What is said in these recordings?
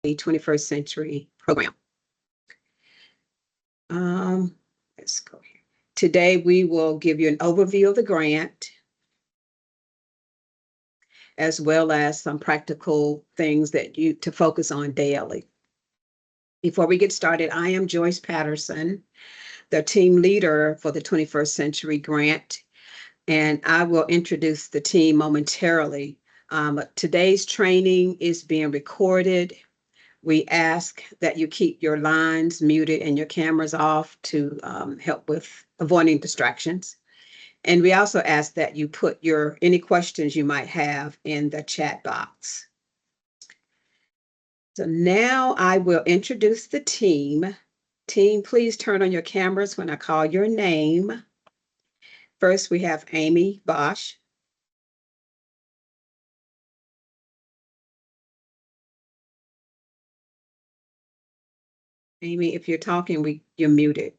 the 21st Century Program. Let's go here. Today, we will give you an overview of the grant, as well as some practical things that you to focus on daily. Before we get started, I am Joyce Patterson, the team leader for the 21st Century Grant, and I will introduce the team momentarily. Today's training is being recorded. We ask that you keep your lines muted and your cameras off to help with avoiding distractions. And we also ask that you put any questions you might have in the chat box. So now I will introduce the team. Team, please turn on your cameras when I call your name. First, we have Amy Bosch. Amy, if you're talking, you're muted.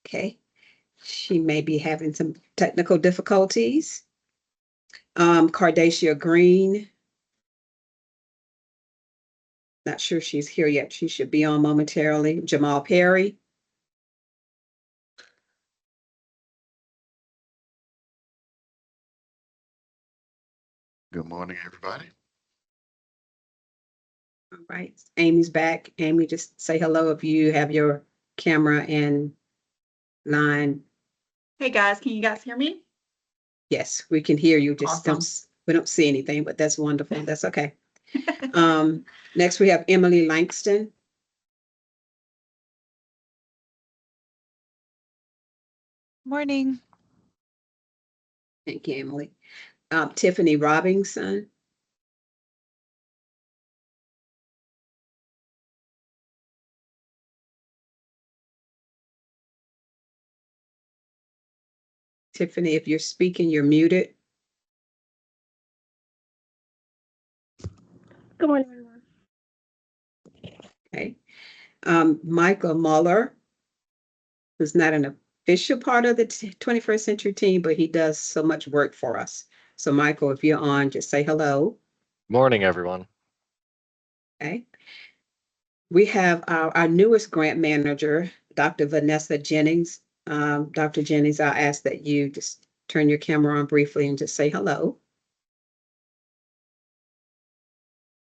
Okay. She may be having some technical difficulties. Cardacia Green. Not sure she's here yet. She should be on momentarily. Jamal Perry. Good morning, everybody. All right. Amy's back. Amy, just say hello if you have your camera and line. Hey guys, can you guys hear me? Yes, we can hear you. Just Awesome. we don't see anything, but that's wonderful. That's okay. Next we have Emily Langston. Morning. Thank you, Emily. Tiffany Robinson. Tiffany, if you're speaking, you're muted. Good morning, everyone. Okay. Michael Muller, who's not an official part of the 21st Century team, but he does so much work for us. So Michael, if you're on, just say hello. Morning, everyone. Okay. We have our newest grant manager, Dr. Vanessa Jennings. Dr. Jennings, I'll ask that you just turn your camera on briefly and just say hello.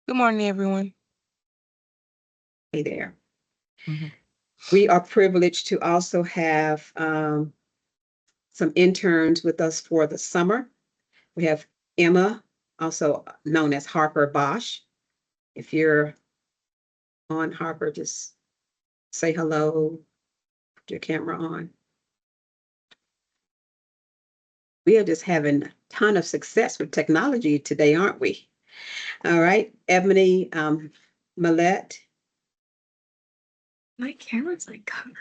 Good morning, everyone. Hey there. Mhm. We are privileged to also have some interns with us for the summer. We have Emma, also known as Harper Bosch. If you're on, Harper, just say hello, put your camera on. We are just having a ton of success with technology today, aren't we? All right, Ebony Millette. My camera's like covered.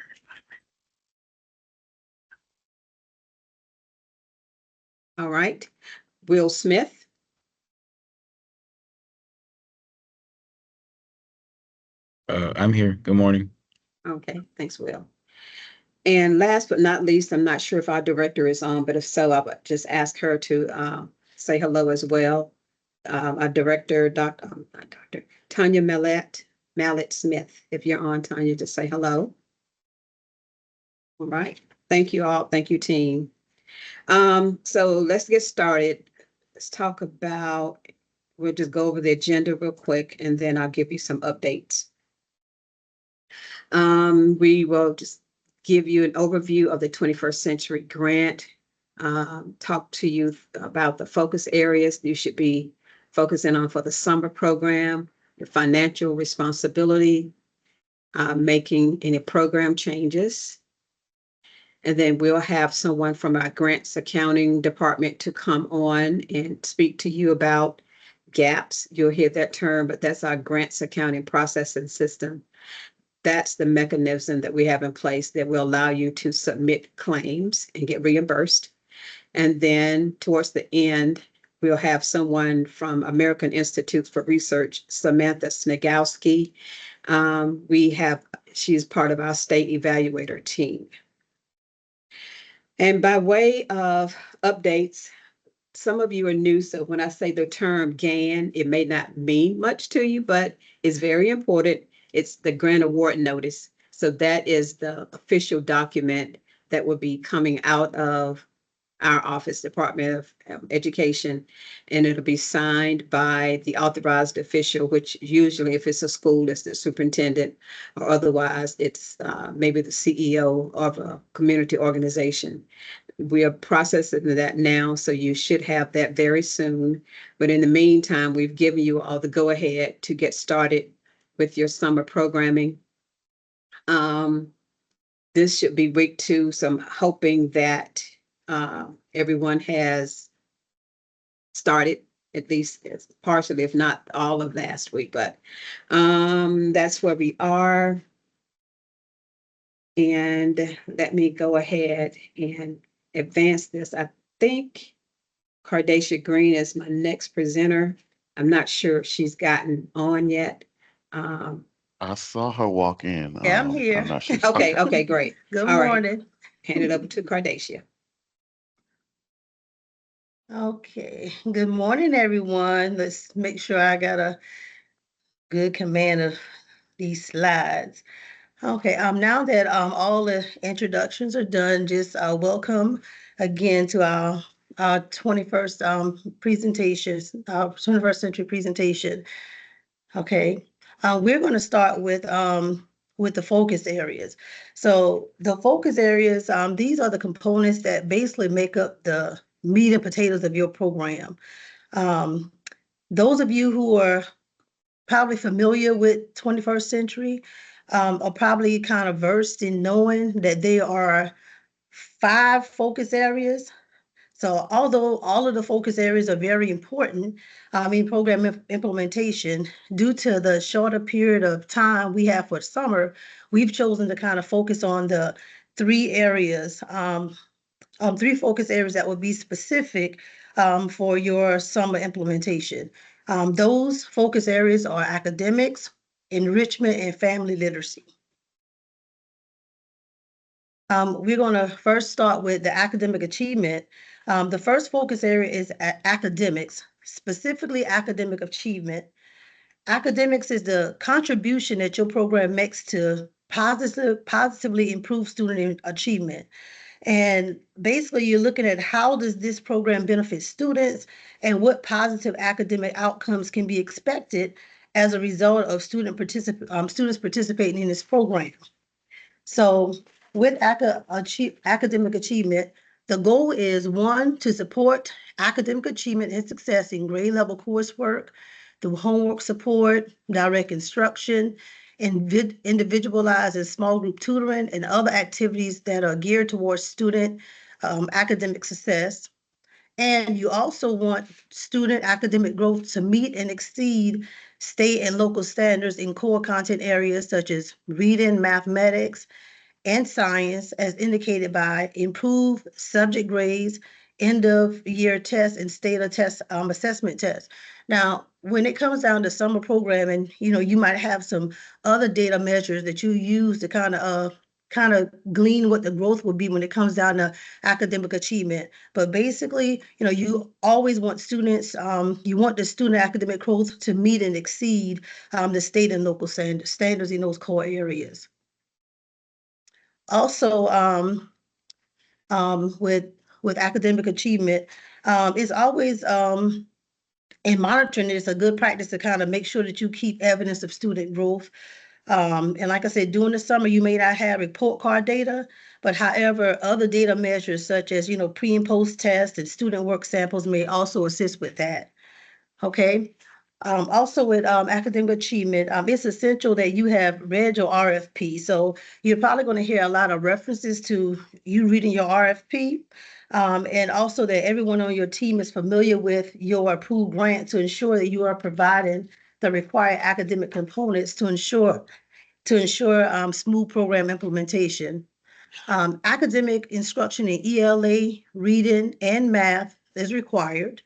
All right, Will Smith. I'm here. Good morning. Okay, thanks, Will. And last but not least, I'm not sure if our director is on, but if so, I would just ask her to say hello as well. Our director, Tanya Mallet Smith. If you're on, Tanya, just say hello. All right. Thank you all. Thank you, team. So let's get started. Let's talk about, we'll just go over the agenda real quick, and then I'll give you some updates. We will just give you an overview of the 21st Century Grant, talk to you about the focus areas you should be focusing on for the summer program, your financial responsibility, making any program changes. And then we'll have someone from our grants accounting department to come on and speak to you about GAPS. You'll hear that term, but that's our grants accounting processing system. That's the mechanism that we have in place that will allow you to submit claims and get reimbursed. And then towards the end, we'll have someone from American Institute for Research, Samantha Snagowski. She's part of our state evaluator team. And by way of updates, some of you are new, so when I say the term GAN, it may not mean much to you, but it's very important. It's the grant award notice. So that is the official document that will be coming out of our office, Department of Education, and it'll be signed by the authorized official, which usually, if it's a school, it's the superintendent, or otherwise, it's maybe the CEO of a community organization. We are processing that now, so you should have that very soon. But in the meantime, we've given you all the go-ahead to get started with your summer programming. This should be week 2, so I'm hoping that everyone has started at least partially, if not all of last week. But that's where we are. And let me go ahead and advance this. I think Cardacia Green is my next presenter. I'm not sure if she's gotten on yet. I saw her walk in. Yeah, I'm here. I'm not sure. Okay, great. Good All right. morning. Hand it over to Cardacia. Okay, good morning, everyone. Let's make sure I got a good command of these slides. Okay, now that all the introductions are done, just welcome again to our 21st presentations, our 21st century presentation. Okay, we're going to start with the focus areas. So the focus areas, these are the components that basically make up the meat and potatoes of your program. Those of you who are probably familiar with 21st century are probably kind of versed in knowing that there are 5 focus areas. So although all of the focus areas are very important in program implementation, due to the shorter period of time we have for summer, we've chosen to kind of focus on the 3 areas, 3 focus areas that would be specific for your summer implementation. Those focus areas are academics, enrichment, and family literacy. We're going to first start with the academic achievement. The first focus area is academics, specifically academic achievement. Academics is the contribution that your program makes to positively improve student achievement. And basically, you're looking at how does this program benefit students and what positive academic outcomes can be expected as a result of students participating in this program. So with academic achievement, the goal is 1, to support academic achievement and success in grade level coursework through homework support, direct instruction, individualized and small group tutoring, and other activities that are geared towards student academic success. And you also want student academic growth to meet and exceed state and local standards in core content areas such as reading, mathematics, and science, as indicated by improved subject grades, end of year tests, and state of test assessment tests. Now, when it comes down to summer programming, you might have some other data measures that you use to kind of glean what the growth would be when it comes down to academic achievement. But basically, you always want students, you want the student academic growth to meet and exceed the state and local standards in those core areas. Also, with academic achievement, it's always in monitoring, it's a good practice to kind of make sure that you keep evidence of student growth. And like I said, during the summer, you may not have report card data, but however, other data measures such as, pre and post tests and student work samples may also assist with that. Okay. Also with academic achievement, it's essential that you have read your RFP. So you're probably going to hear a lot of references to you reading your RFP, and also that everyone on your team is familiar with your approved grant to ensure that you are providing the required academic components to ensure smooth program implementation. Academic instruction in ELA, reading, and math is required.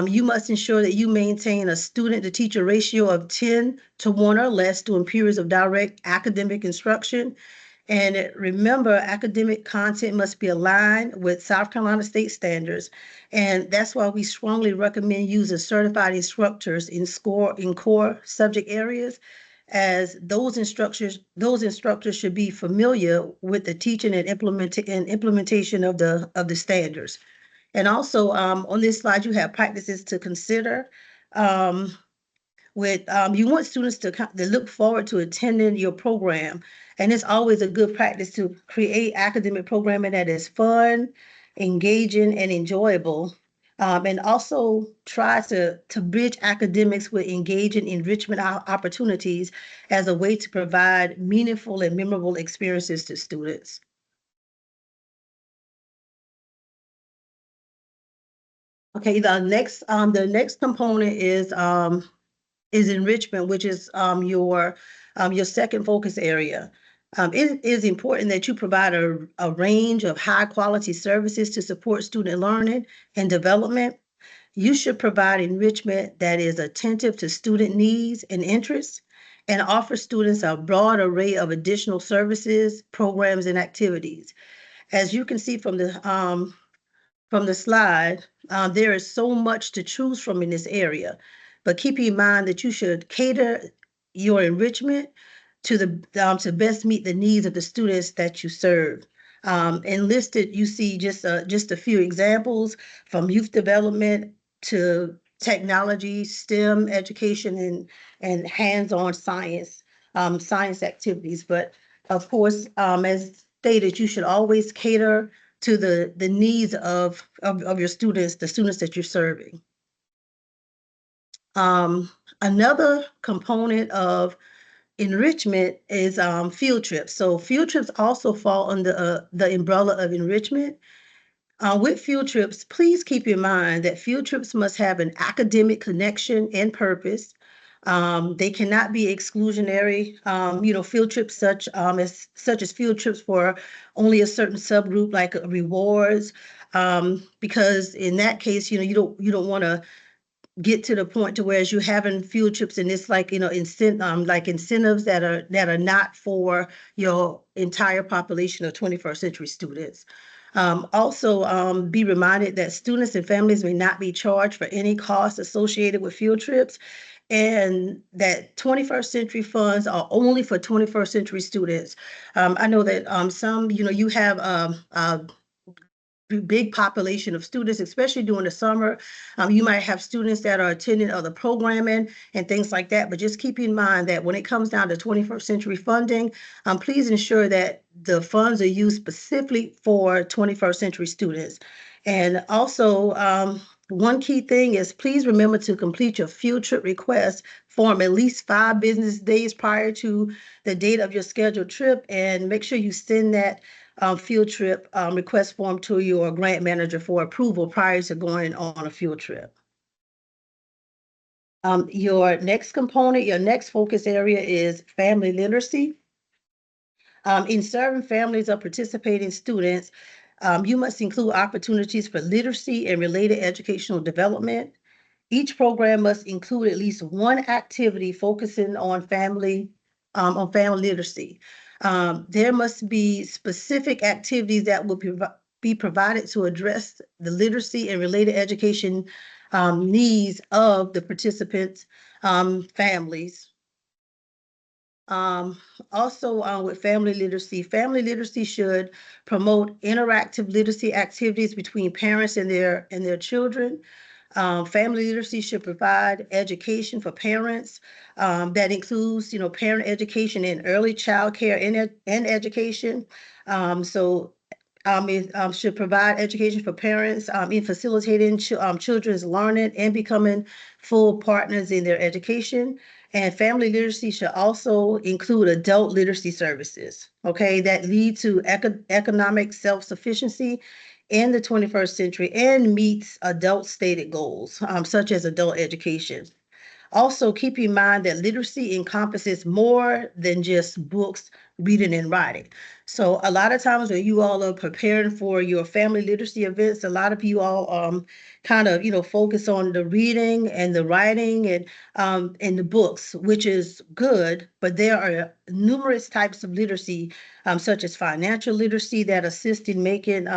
You must ensure that you maintain a student-to-teacher ratio of 10 to 1 or less during periods of direct academic instruction. And remember, academic content must be aligned with South Carolina state standards. And that's why we strongly recommend using certified instructors in core subject areas, as those instructors should be familiar with the teaching and implementation of the standards. And also, on this slide, you have practices to consider. You want students to look forward to attending your program. And it's always a good practice to create academic programming that is fun, engaging, and enjoyable. And also try to bridge academics with engaging enrichment opportunities as a way to provide meaningful and memorable experiences to students. Okay, the next component is enrichment, which is your second focus area. It is important that you provide a range of high quality services to support student learning and development. You should provide enrichment that is attentive to student needs and interests and offer students a broad array of additional services, programs, and activities. As you can see from the slide, there is so much to choose from in this area, but keep in mind that you should cater your enrichment to best meet the needs of the students that you serve. And listed, you see just a few examples, from youth development to technology, STEM education, and hands-on science activities. But of course, as stated, you should always cater to the needs of your students, the students that you're serving. Another component of enrichment is field trips. So field trips also fall under the umbrella of enrichment. With field trips, please keep in mind that field trips must have an academic connection and purpose. They cannot be exclusionary. Field trips such as field trips for only a certain subgroup, like rewards, because in that case, you don't want to get to the point to where you're having field trips and it's like incentives that are not for your entire population of 21st century students. Also, be reminded that students and families may not be charged for any costs associated with field trips, and that 21st century funds are only for 21st century students. I know that some, you have big population of students, especially during the summer. You might have students that are attending other programming and things like that, but just keep in mind that when it comes down to 21st century funding, please ensure that the funds are used specifically for 21st century students. And also, one key thing is please remember to complete your field trip request form at least 5 business days prior to the date of your scheduled trip, and make sure you send that field trip request form to your grant manager for approval prior to going on a field trip. Your next focus area is family literacy. In serving families of participating students, you must include opportunities for literacy and related educational development. Each program must include at least one activity focusing on family literacy. There must be specific activities that will be provided to address the literacy and related education needs of the participants' families. Also, with family literacy should promote interactive literacy activities between parents and their children. Family literacy should provide education for parents that includes, parent education in early child care and education. It should provide education for parents in facilitating children's learning and becoming full partners in their education. And family literacy should also include adult literacy services, okay, that lead to economic self-sufficiency in the 21st century and meets adult stated goals, such as adult education. Also, keep in mind that literacy encompasses more than just books, reading, and writing. So a lot of times when you all are preparing for your family literacy events, a lot of you all kind of, focus on the reading and the writing and the books, which is good, but there are numerous types of literacy, such as financial literacy that assist in making,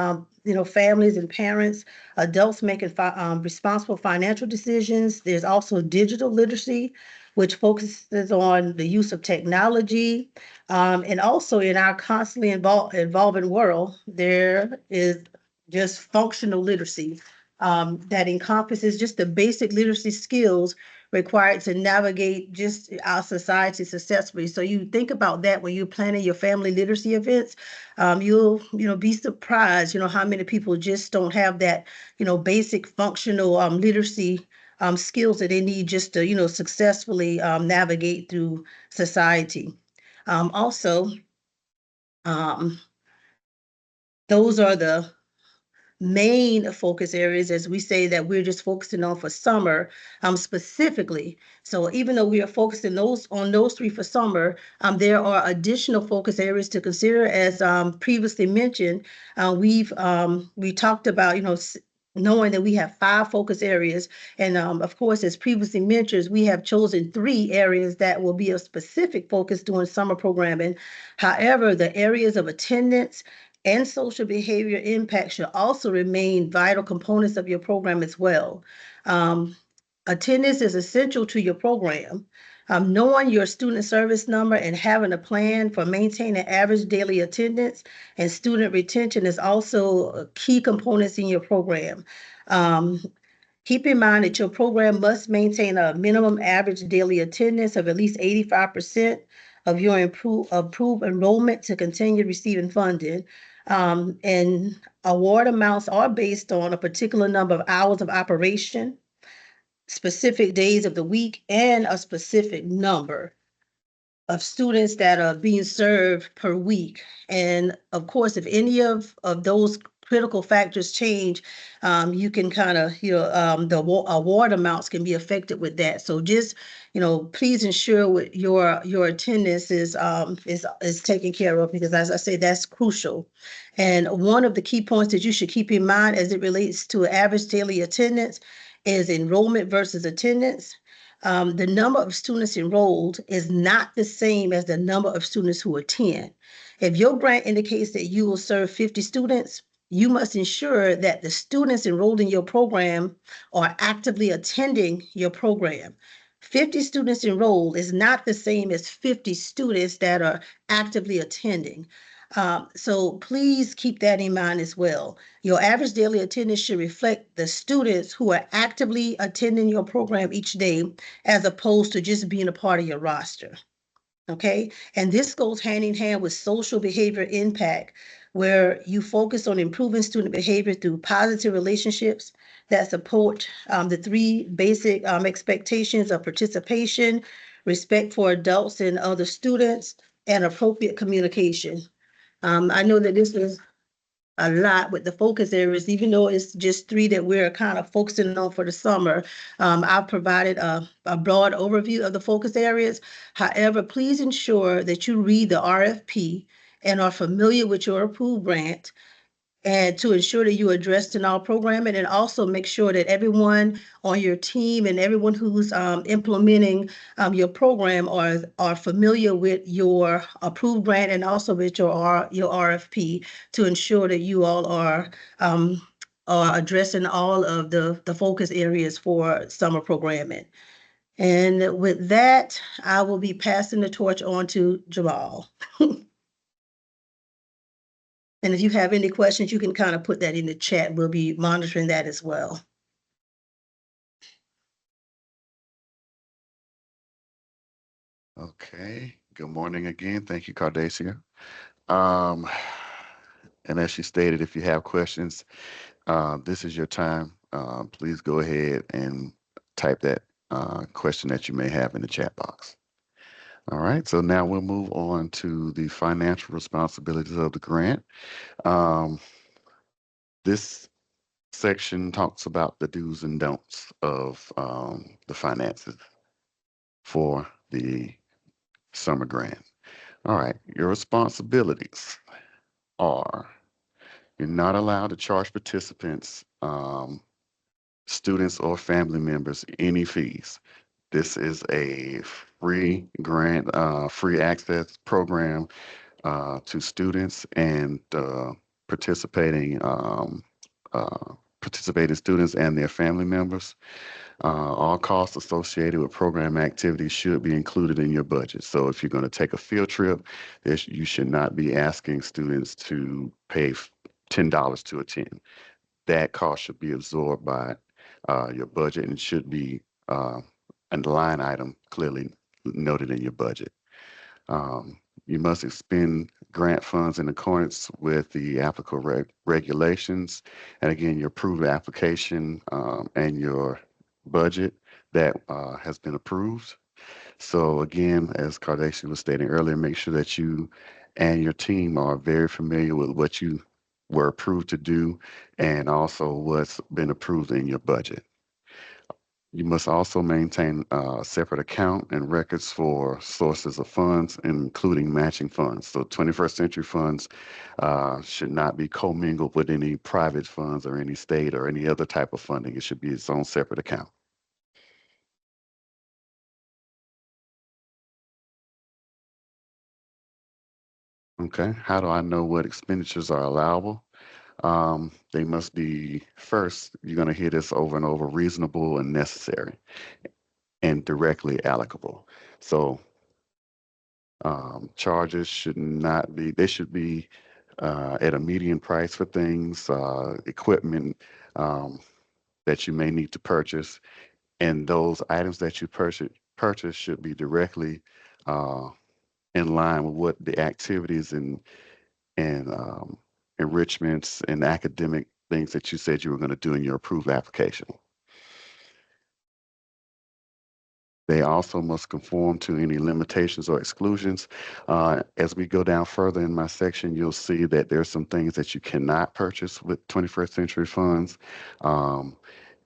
families and parents, adults making responsible financial decisions. There's also digital literacy, which focuses on the use of technology. And also in our constantly evolving world, there is just functional literacy that encompasses just the basic literacy skills required to navigate just our society successfully. So you think about that when you're planning your family literacy events. You'll be surprised how many people just don't have that basic functional literacy skills that they need just to successfully navigate through society. Also, those are the main focus areas, as we say, that we're just focusing on for summer, specifically. So even though we are focusing on those three for summer, there are additional focus areas to consider. As previously mentioned, we talked about knowing that we have 5 focus areas, and of course, as previously mentioned, we have chosen 3 areas that will be a specific focus during summer programming. However, the areas of attendance and social behavior impact should also remain vital components of your program as well. Attendance is essential to your program. Knowing your student service number and having a plan for maintaining average daily attendance and student retention is also key components in your program. Keep in mind that your program must maintain a minimum average daily attendance of at least 85% of your approved enrollment to continue receiving funding. And award amounts are based on a particular number of hours of operation, specific days of the week, and a specific number of students that are being served per week. And of course, if any of those critical factors change, you can kind of, the award amounts can be affected with that. So just, please ensure your attendance is taken care of, because as I say, that's crucial. And one of the key points that you should keep in mind as it relates to average daily attendance is enrollment versus attendance. The number of students enrolled is not the same as the number of students who attend. If your grant indicates that you will serve 50 students, you must ensure that the students enrolled in your program are actively attending your program. 50 students enrolled is not the same as 50 students that are actively attending. So please keep that in mind as well. Your average daily attendance should reflect the students who are actively attending your program each day, as opposed to just being a part of your roster. Okay, and this goes hand in hand with social behavior impact, where you focus on improving student behavior through positive relationships that support the 3 basic expectations of participation, respect for adults and other students, and appropriate communication. I know that this is a lot with the focus areas, even though it's just 3 that we're kind of focusing on for the summer. I've provided a broad overview of the focus areas. However, please ensure that you read the RFP and are familiar with your approved grant, and to ensure that you address in all programming, and also make sure that everyone on your team and everyone who's implementing your program are familiar with your approved grant and also with your RFP, to ensure that you all are addressing all of the focus areas for summer programming. And with that, I will be passing the torch on to Jamal. And if you have any questions, you can kind of put that in the chat. We'll be monitoring that as well. Okay, good morning again. Thank you, Cardacia. And as she stated, if you have questions, this is your time. Please go ahead and type that question that you may have in the chat box. All right, so now we'll move on to the financial responsibilities of the grant. This section talks about the do's and don'ts of the finances for the summer grant. All right, your responsibilities. are you're not allowed to charge participants, students or family members any fees. This is a free grant, free access program to students and participating participating students and their family members. All costs associated with program activities should be included in your budget. So if you're going to take a field trip, you should not be asking students to pay $10 to attend. That cost should be absorbed by your budget and should be a line item clearly noted in your budget. You must expend grant funds in accordance with the applicable regulations. And again, your approved application and your budget that has been approved. So again, as Cardacia was stating earlier, make sure that you and your team are very familiar with what you were approved to do and also what's been approved in your budget. You must also maintain a separate account and records for sources of funds, including matching funds. So 21st Century funds should not be commingled with any private funds or any state or any other type of funding. It should be its own separate account. Okay, how do I know what expenditures are allowable? They must be, first, you're going to hear this over and over, reasonable and necessary and directly allocable. So charges should not be, they should be at a median price for things, equipment that you may need to purchase. And those items that you purchase should be directly in line with what the activities and enrichments and academic things that you said you were going to do in your approved application. They also must conform to any limitations or exclusions. As we go down further in my section, you'll see that there's some things that you cannot purchase with 21st Century funds. And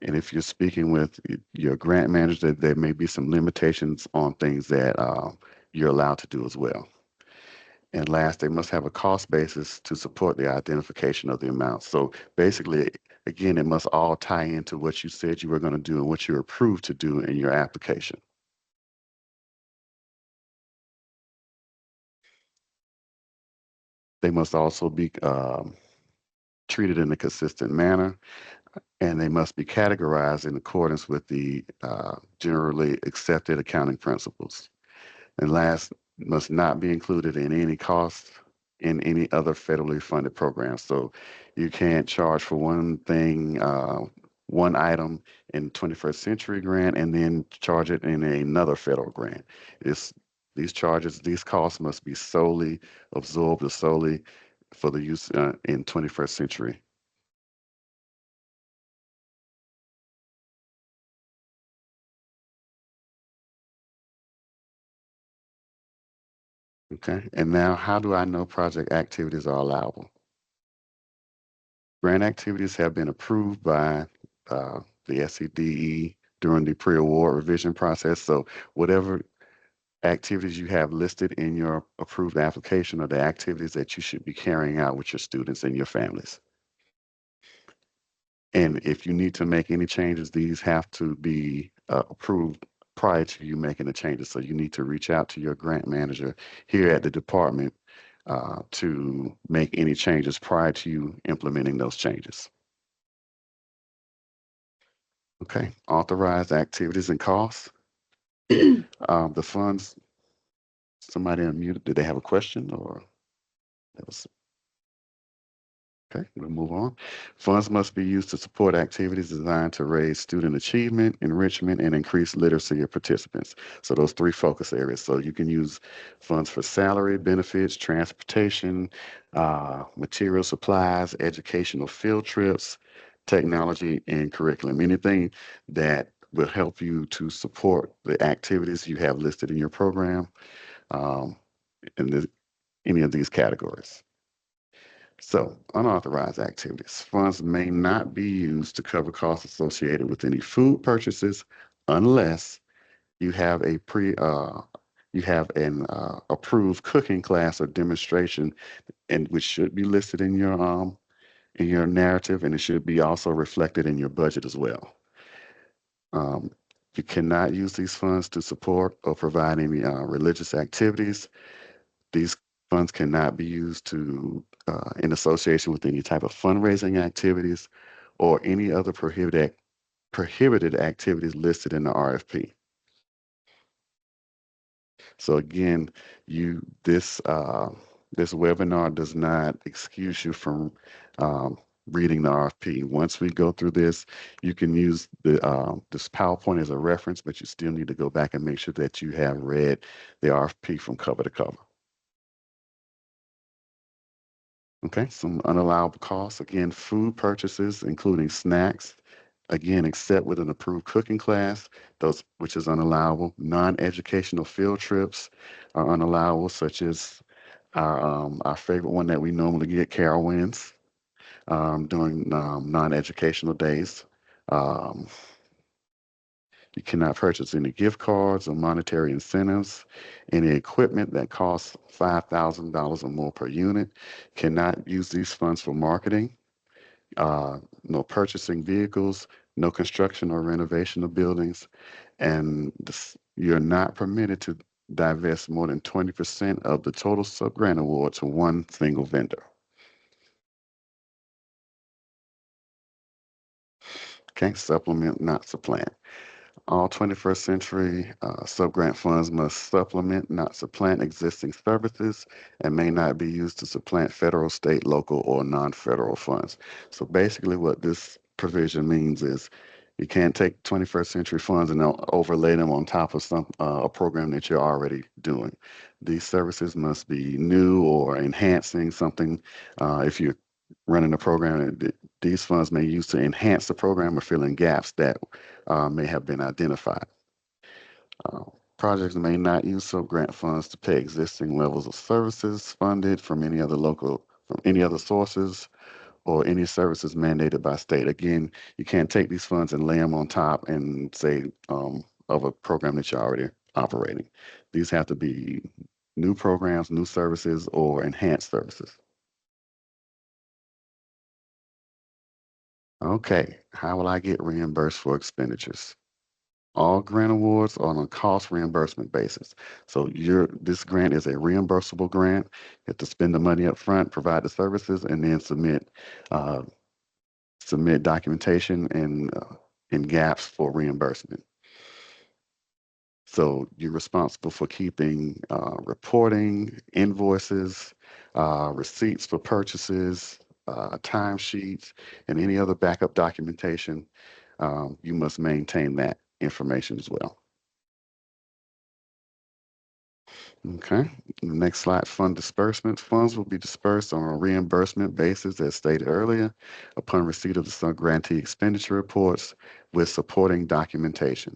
if you're speaking with your grant manager, there may be some limitations on things that you're allowed to do as well. And last, they must have a cost basis to support the identification of the amount. So basically, again, it must all tie into what you said you were going to do and what you're approved to do in your application. They must also be treated in a consistent manner, and they must be categorized in accordance with the generally accepted accounting principles. And last, must not be included in any cost in any other federally funded program. So you can't charge for one thing, one item in 21st Century grant and then charge it in another federal grant. These charges, these costs must be solely absorbed or solely for the use in 21st Century. Okay, and now how do I know project activities are allowable? Grant activities have been approved by the SCDE during the pre-award revision process. So whatever activities you have listed in your approved application are the activities that you should be carrying out with your students and your families. And if you need to make any changes, these have to be approved prior to you making the changes. So you need to reach out to your grant manager here at the department to make any changes prior to you implementing those changes. Okay, authorized activities and costs. The funds, somebody unmuted, did they have a question or? That was, okay, we'll move on. Funds must be used to support activities designed to raise student achievement, enrichment, and increase literacy of participants. So those three focus areas. So you can use funds for salary, benefits, transportation, material supplies, educational field trips, technology, and curriculum. Anything that will help you to support the activities you have listed in your program in any of these categories. So, unauthorized activities. Funds may not be used to cover costs associated with any food purchases unless you have a you have an approved cooking class or demonstration, and which should be listed in your narrative, and it should be also reflected in your budget as well. You cannot use these funds to support or provide any religious activities. These funds cannot be used to in association with any type of fundraising activities or any other prohibited activities listed in the RFP. So again, this webinar does not excuse you from reading the RFP. Once we go through this, you can use this PowerPoint as a reference, but you still need to go back and make sure that you have read the RFP from cover to cover. Okay, some unallowable costs. Again, food purchases, including snacks, again, except with an approved cooking class, those which is unallowable. Non-educational field trips are unallowable, such as our favorite one that we normally get, Carowinds, during non-educational days. You cannot purchase any gift cards or monetary incentives. Any equipment that costs $5,000 or more per unit. Cannot use these funds for marketing. No purchasing vehicles, no construction or renovation of buildings, and you're not permitted to divest more than 20% of the total sub-grant award to one single vendor. Okay, supplement, not supplant. All 21st century sub-grant funds must supplement, not supplant existing services, and may not be used to supplant federal, state, local, or non-federal funds. So basically what this provision means is you can't take 21st century funds and overlay them on top of a program that you're already doing. These services must be new or enhancing something. If you're running a program, these funds may use to enhance the program or fill in gaps that may have been identified. Projects may not use sub-grant funds to pay existing levels of services funded from any other sources or any services mandated by state. Again, you can't take these funds and lay them on top and say of a program that you're already operating. These have to be new programs, new services, or enhanced services. Okay, how will I get reimbursed for expenditures? All grant awards are on a cost reimbursement basis. So this grant is a reimbursable grant. You have to spend the money up front, provide the services, and then submit documentation and gaps for reimbursement. So you're responsible for keeping reporting, invoices, receipts for purchases, timesheets, and any other backup documentation. You must maintain that information as well. Okay, the next slide, fund disbursements. Funds will be dispersed on a reimbursement basis, as stated earlier, upon receipt of the sub-grantee expenditure reports with supporting documentation.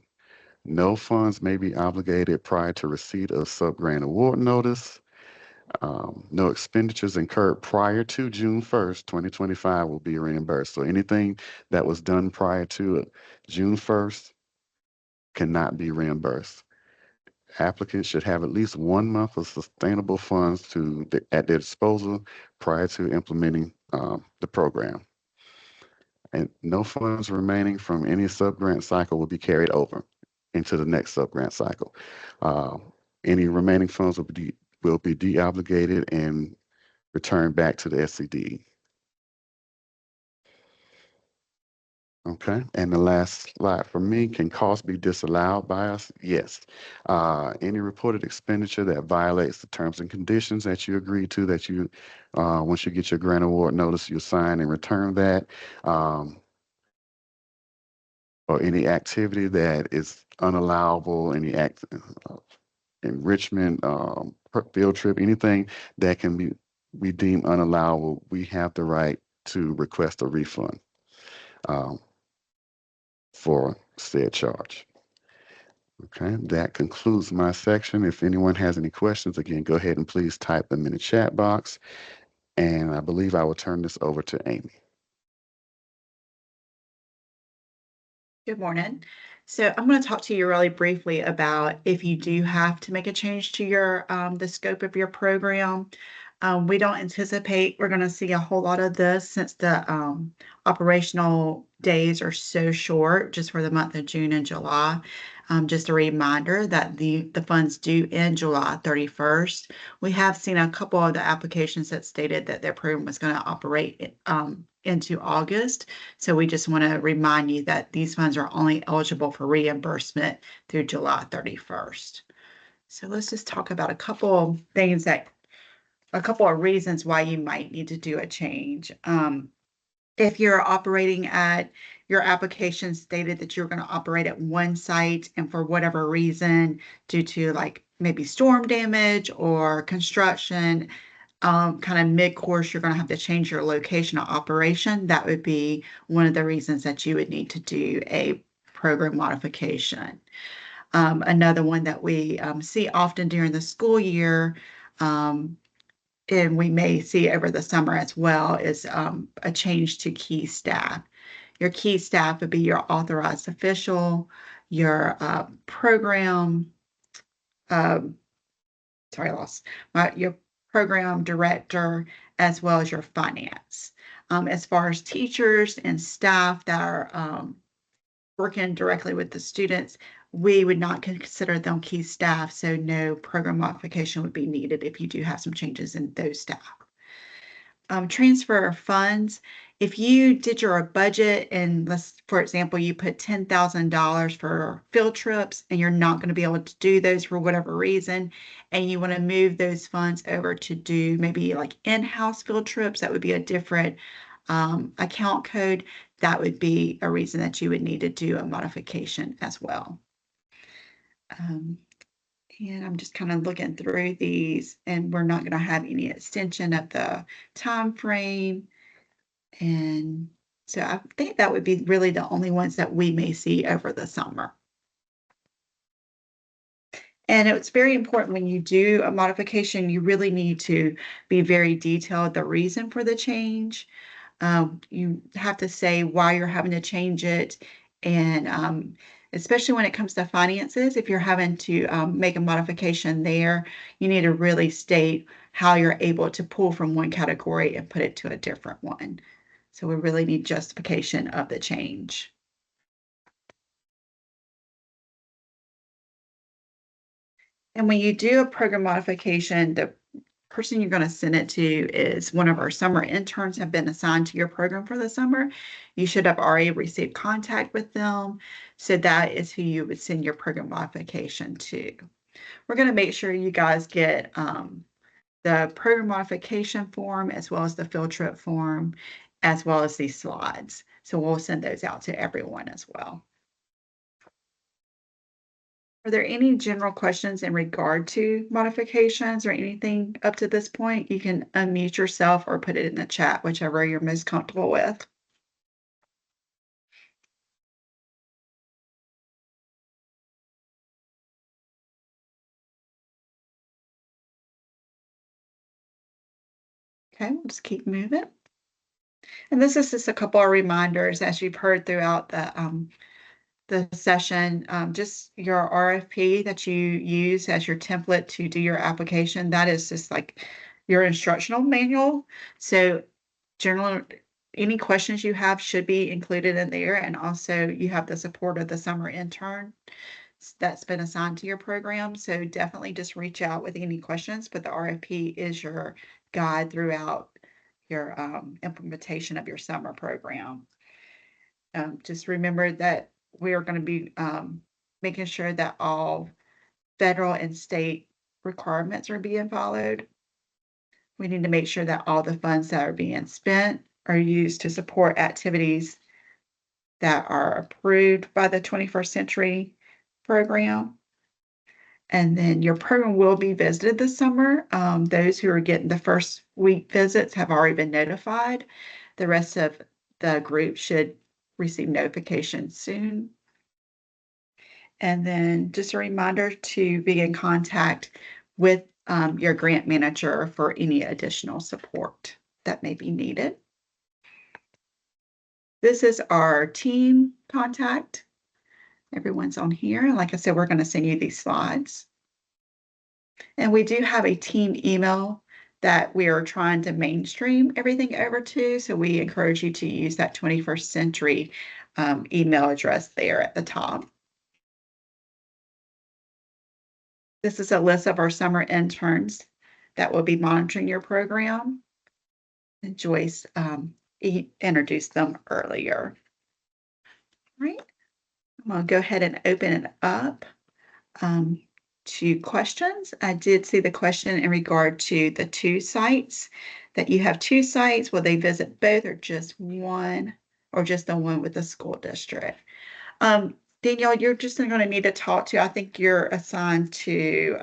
No funds may be obligated prior to receipt of sub-grant award notice. No expenditures incurred prior to June 1st, 2025 will be reimbursed. So anything that was done prior to June 1st cannot be reimbursed. Applicants should have at least 1 month of sustainable funds at their disposal prior to implementing the program. And no funds remaining from any sub-grant cycle will be carried over into the next sub-grant cycle. Any remaining funds will be de-obligated and returned back to the SCD. Okay, and the last slide for me, can costs be disallowed by us? Yes. Any reported expenditure that violates the terms and conditions that you agree to, that you, once you get your grant award notice, you sign and return that, or any activity that is unallowable, any enrichment, field trip, anything that can be deemed unallowable, we have the right to request a refund for said charge. Okay, that concludes my section. If anyone has any questions, again, go ahead and please type them in the chat box. And I believe I will turn this over to Amy. Good morning. So I'm going to talk to you really briefly about if you do have to make a change to your the scope of your program. We don't anticipate we're going to see a whole lot of this since the operational days are so short, just for the month of June and July. Just a reminder that the funds due in July 31st. We have seen a couple of the applications that stated that their program was going to operate into August. So we just want to remind you that these funds are only eligible for reimbursement through July 31st. So let's just talk about a couple of reasons why you might need to do a change. If you're operating at your application stated that you're going to operate at one site, and for whatever reason, due to like maybe storm damage or construction, kind of mid-course, you're going to have to change your location of operation. That would be one of the reasons that you would need to do a program modification. Another one that we see often during the school year, and we may see over the summer as well, is a change to key staff. Your key staff would be your authorized official, your program, your program director, as well as your finance. As far as teachers and staff that are working directly with the students, we would not consider them key staff, so no program modification would be needed if you do have some changes in those staff. Transfer of funds. If you did your budget and for example, you put $10,000 for field trips and you're not going to be able to do those for whatever reason, and you want to move those funds over to do maybe like in-house field trips, that would be a different account code. That would be a reason that you would need to do a modification as well. And I'm just kind of looking through these, and we're not going to have any extension of the time frame. And so I think that would be really the only ones that we may see over the summer. And it's very important when you do a modification, you really need to be very detailed, the reason for the change. You have to say why you're having to change it, and especially when it comes to finances, if you're having to make a modification there, you need to really state how you're able to pull from one category and put it to a different one. So we really need justification of the change. And when you do a program modification, the person you're going to send it to is one of our summer interns have been assigned to your program for the summer. You should have already received contact with them. So that is who you would send your program modification to. We're going to make sure you guys get the program modification form, as well as the field trip form, as well as these slides. So we'll send those out to everyone as well. Are there any general questions in regard to modifications or anything up to this point? You can unmute yourself or put it in the chat, whichever you're most comfortable with. Okay, we'll just keep moving. And this is just a couple of reminders, as you've heard throughout the session, just your RFP that you use as your template to do your application. That is just like your instructional manual. So generally, any questions you have should be included in there. And also you have the support of the summer intern that's been assigned to your program. So definitely just reach out with any questions, but the RFP is your guide throughout your implementation of your summer program. Just remember that we are going to be making sure that all federal and state requirements are being followed. We need to make sure that all the funds that are being spent are used to support activities that are approved by the 21st Century Program. And then your program will be visited this summer. Those who are getting the first week visits have already been notified. The rest of the group should receive notification soon. And then just a reminder to be in contact with your grant manager for any additional support that may be needed. This is our team contact. Everyone's on here. Like I said, we're going to send you these slides. And we do have a team email that we are trying to mainstream everything over to. So we encourage you to use that 21st Century email address there at the top. This is a list of our summer interns that will be monitoring your program. And Joyce introduced them earlier. All right. I'm going to go ahead and open it up to questions. I did see the question in regard to the 2 sites, that you have 2 sites. Will they visit both or just one, or just the one with the school district? Danielle, you're just going to need to talk to, I think you're assigned to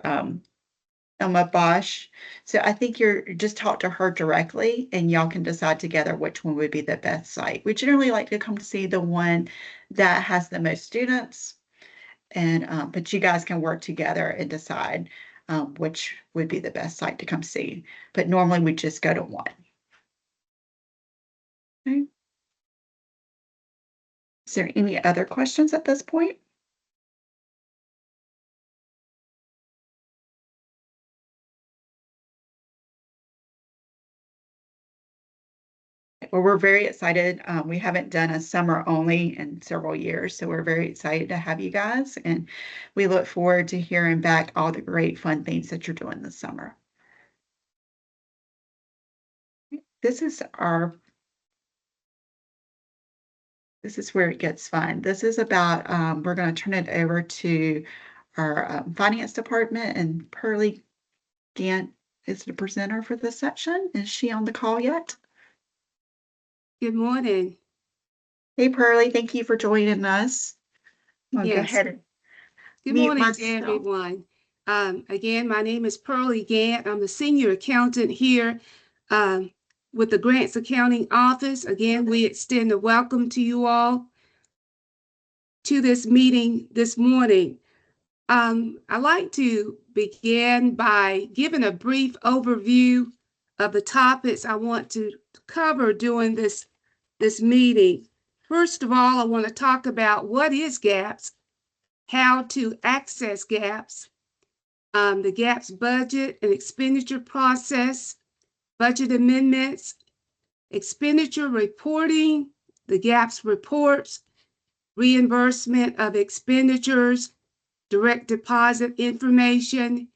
Elma Bosch. So I think you're just talk to her directly and y'all can decide together which one would be the best site. We generally like to come to see the one that has the most students, and but you guys can work together and decide which would be the best site to come see. But normally we just go to one. Okay. Is there any other questions at this point? Well, we're very excited. We haven't done a summer only in several years, so we're very excited to have you guys, and we look forward to hearing back all the great fun things that you're doing this summer. This is where it gets fun. This is about, we're going to turn it over to our finance department, and Pearlie Gant is the presenter for this section. Is she on the call yet? Good morning. Hey, Pearlie, thank you for joining us. I'll go Yes. ahead and Good mute morning to myself. everyone. Again, my name is Pearlie Gant. I'm the senior accountant here with the Grants Accounting Office. Again, we extend a welcome to you all to this meeting this morning. I'd like to begin by giving a brief overview of the topics I want to cover during this meeting. First of all, I want to talk about what is GAPS, how to access GAPS, the GAPS budget and expenditure process, budget amendments, expenditure reporting, the GAPS reports, reimbursement of expenditures, direct deposit information,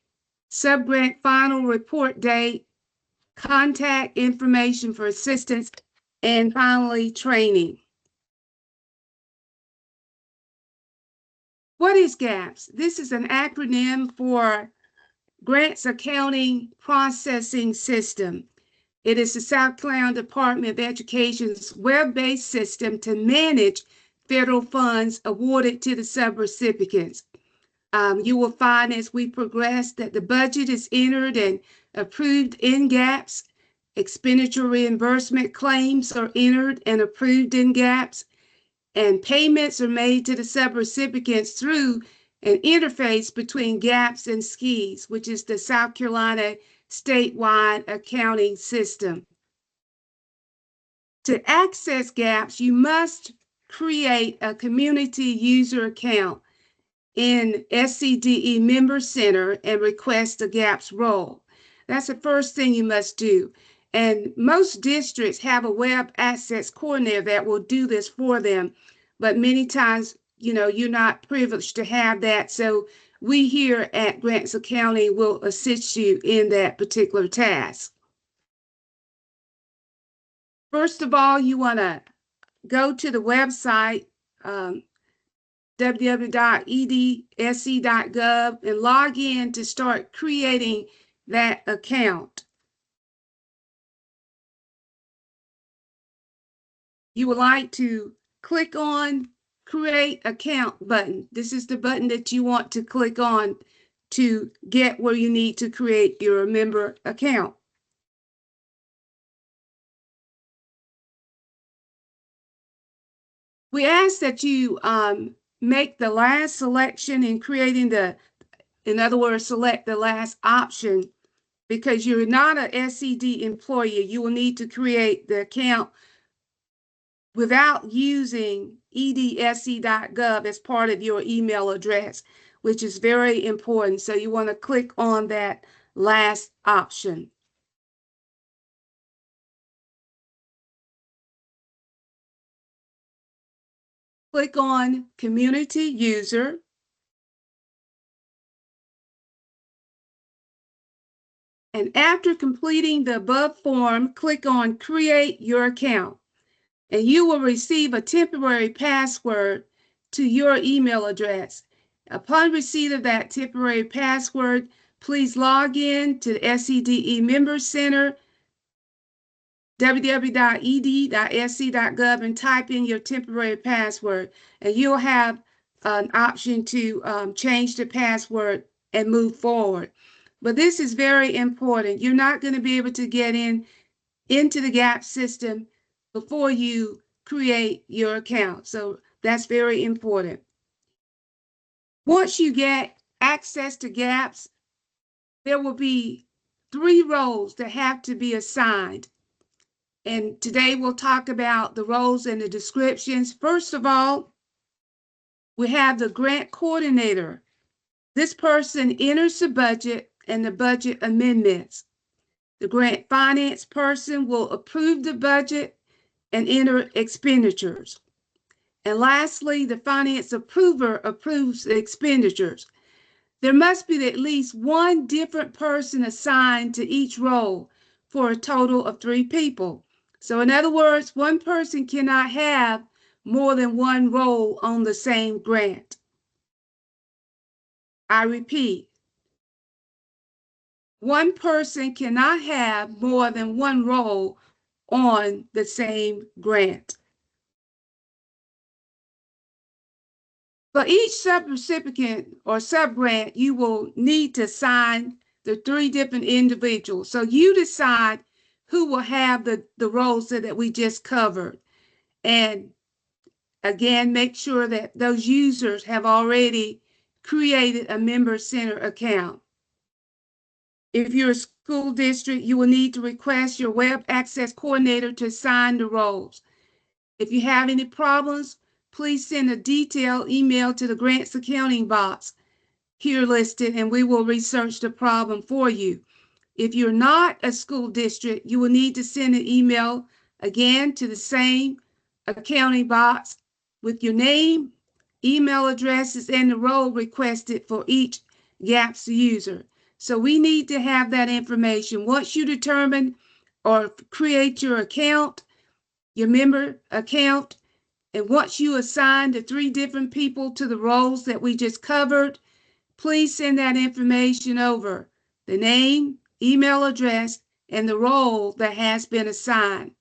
subgrant final report date, contact information for assistance, and finally, training. What is GAPS? This is an acronym for Grants Accounting Processing System. It is the South Carolina Department of Education's web-based system to manage federal funds awarded to the subrecipients. You will find as we progress that the budget is entered and approved in GAPS. Expenditure reimbursement claims are entered and approved in GAPS. And payments are made to the subrecipients through an interface between GAPS and SKES, which is the South Carolina statewide accounting system. To access GAPS, you must create a community user account in SCDE Member Center and request a GAPS role. That's the first thing you must do. And most districts have a web access coordinator that will do this for them. But many times, you're not privileged to have that. So we here at Grants Accounting will assist you in that particular task. First of all, you want to go to the website, www.edsc.gov, and log in to start creating that account. You would like to click on Create Account button. This is the button that you want to click on to get where you need to create your member account. We ask that you make the last selection in creating in other words, select the last option, because you're not an SCD employee. You will need to create the account without using edsc.gov as part of your email address, which is very important. So you want to click on that last option. Click on Community User. And after completing the above form, click on Create Your Account. And you will receive a temporary password to your email address. Upon receipt of that temporary password, please log in to the SCDE Member Center, www.ed.sc.gov, and type in your temporary password. And you'll have an option to change the password and move forward. But this is very important. You're not going to be able to get into the GAP system before you create your account. So that's very important. Once you get access to GAPS, there will be 3 roles that have to be assigned. And today we'll talk about the roles and the descriptions. First of all, we have the grant coordinator. This person enters the budget and the budget amendments. The grant finance person will approve the budget and enter expenditures. And lastly, the finance approver approves the expenditures. There must be at least one different person assigned to each role for a total of 3 people. So in other words, one person cannot have more than one role on the same grant. I repeat, one person cannot have more than one role on the same grant. For each subrecipient or subgrant, you will need to assign the 3 different individuals. So you decide who will have the roles that we just covered. And again, make sure that those users have already created a member center account. If you're a school district, you will need to request your web access coordinator to assign the roles. If you have any problems, please send a detailed email to the grants accounting box here listed, and we will research the problem for you. If you're not a school district, you will need to send an email again to the same accounting box with your name, email addresses, and the role requested for each GAPS user. So we need to have that information. Once you determine or create your account, your member account, and once you assign the 3 different people to the roles that we just covered, please send that information over, the name, email address, and the role that has been assigned.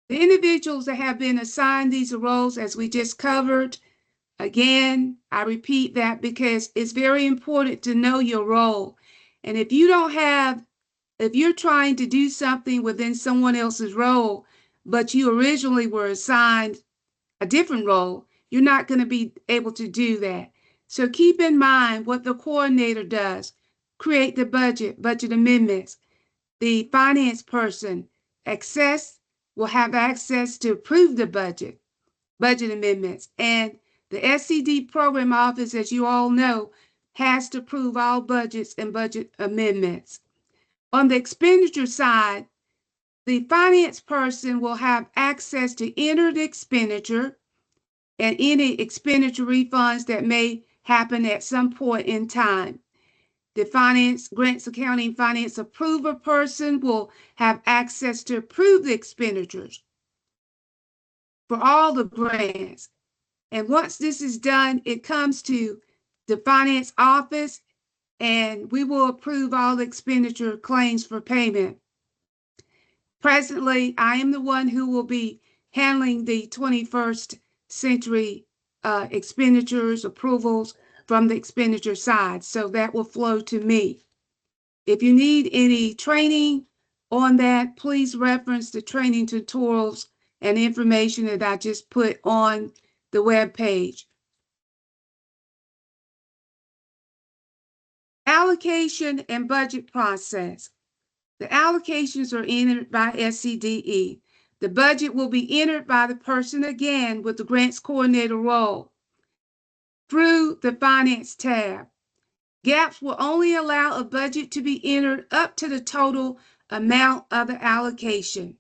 The individuals that have been assigned these roles, as we just covered, again, I repeat that because it's very important to know your role. And if you're trying to do something within someone else's role, but you originally were assigned a different role, you're not going to be able to do that. So keep in mind what the coordinator does. Create the budget amendments. The finance person will have access to approve the budget amendments. And the SCD program office, as you all know, has to approve all budgets and budget amendments. On the expenditure side, the finance person will have access to enter the expenditure and any expenditure refunds that may happen at some point in time. The grants accounting finance approver person will have access to approve the expenditures for all the grants. And once this is done, it comes to the finance office and we will approve all the expenditure claims for payment. Presently, I am the one who will be handling the 21st century expenditures, approvals from the expenditure side. So that will flow to me. If you need any training on that, please reference the training tutorials and information that I just put on the web page. Allocation and budget process. The allocations are entered by SCDE. The budget will be entered by the person again with the grants coordinator role through the finance tab. GAPS will only allow a budget to be entered up to the total amount of the allocation.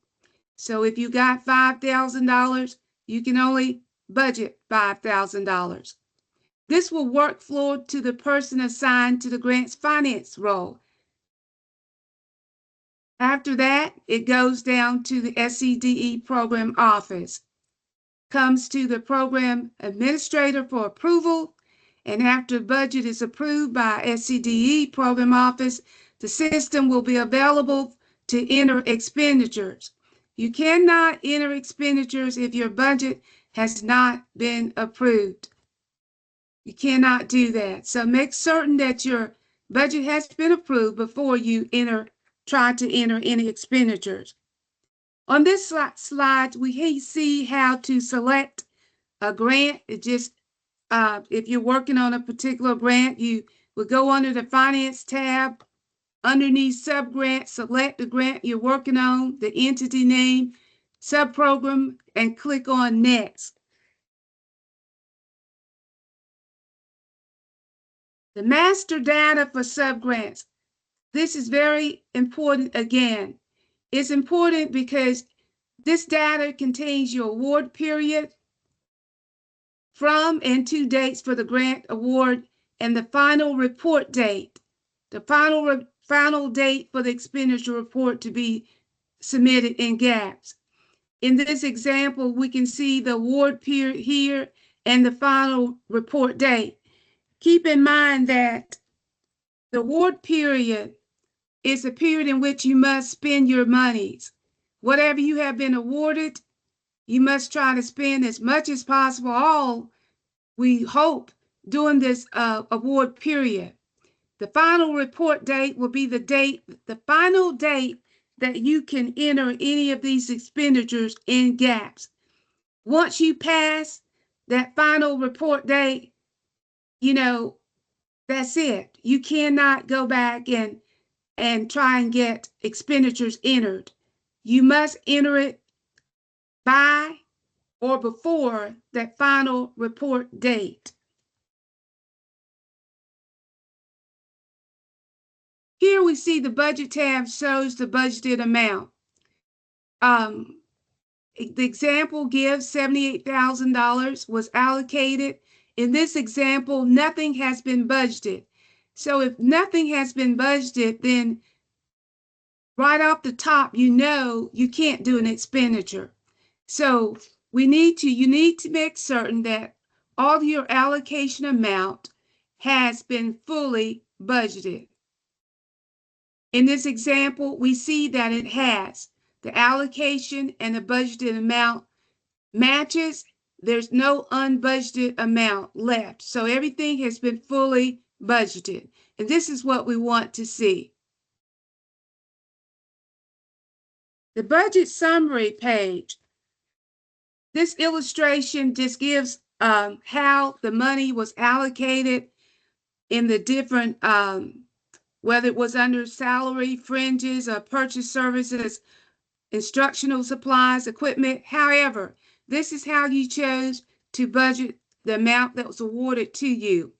So if you got $5,000, you can only budget $5,000. This will work forward to the person assigned to the grants finance role. After that, it goes down to the SCDE program office, comes to the program administrator for approval, and after the budget is approved by SCDE program office, the system will be available to enter expenditures. You cannot enter expenditures if your budget has not been approved. You cannot do that. So make certain that your budget has been approved before you try to enter any expenditures. On this slide, we see how to select a grant. It just, if you're working on a particular grant, you would go under the finance tab, underneath subgrant, select the grant you're working on, the entity name, subprogram, and click on next. The master data for subgrants. This is very important again. It's important because this data contains your award period, from and to dates for the grant award, and the final report date. The final date for the expenditure report to be submitted in GAPS. In this example, we can see the award period here and the final report date. Keep in mind that the award period is a period in which you must spend your monies. Whatever you have been awarded, you must try to spend as much as possible, all we hope, during this award period. The final report date will be the final date that you can enter any of these expenditures in GAPS. Once you pass that final report date, that's it. You cannot go back and try and get expenditures entered. You must enter it by or before that final report date. Here we see the budget tab shows the budgeted amount. The example gives $78,000 was allocated. In this example, nothing has been budgeted. So if nothing has been budgeted, then right off the top, you can't do an expenditure. So you need to make certain that all your allocation amount has been fully budgeted. In this example, we see that it has. The allocation and the budgeted amount matches. There's no unbudgeted amount left. So everything has been fully budgeted. And this is what we want to see. The budget summary page. This illustration just gives how the money was allocated in the different, whether it was under salary, fringes, or purchase services, instructional supplies, equipment. However, this is how you chose to budget the amount that was awarded to you.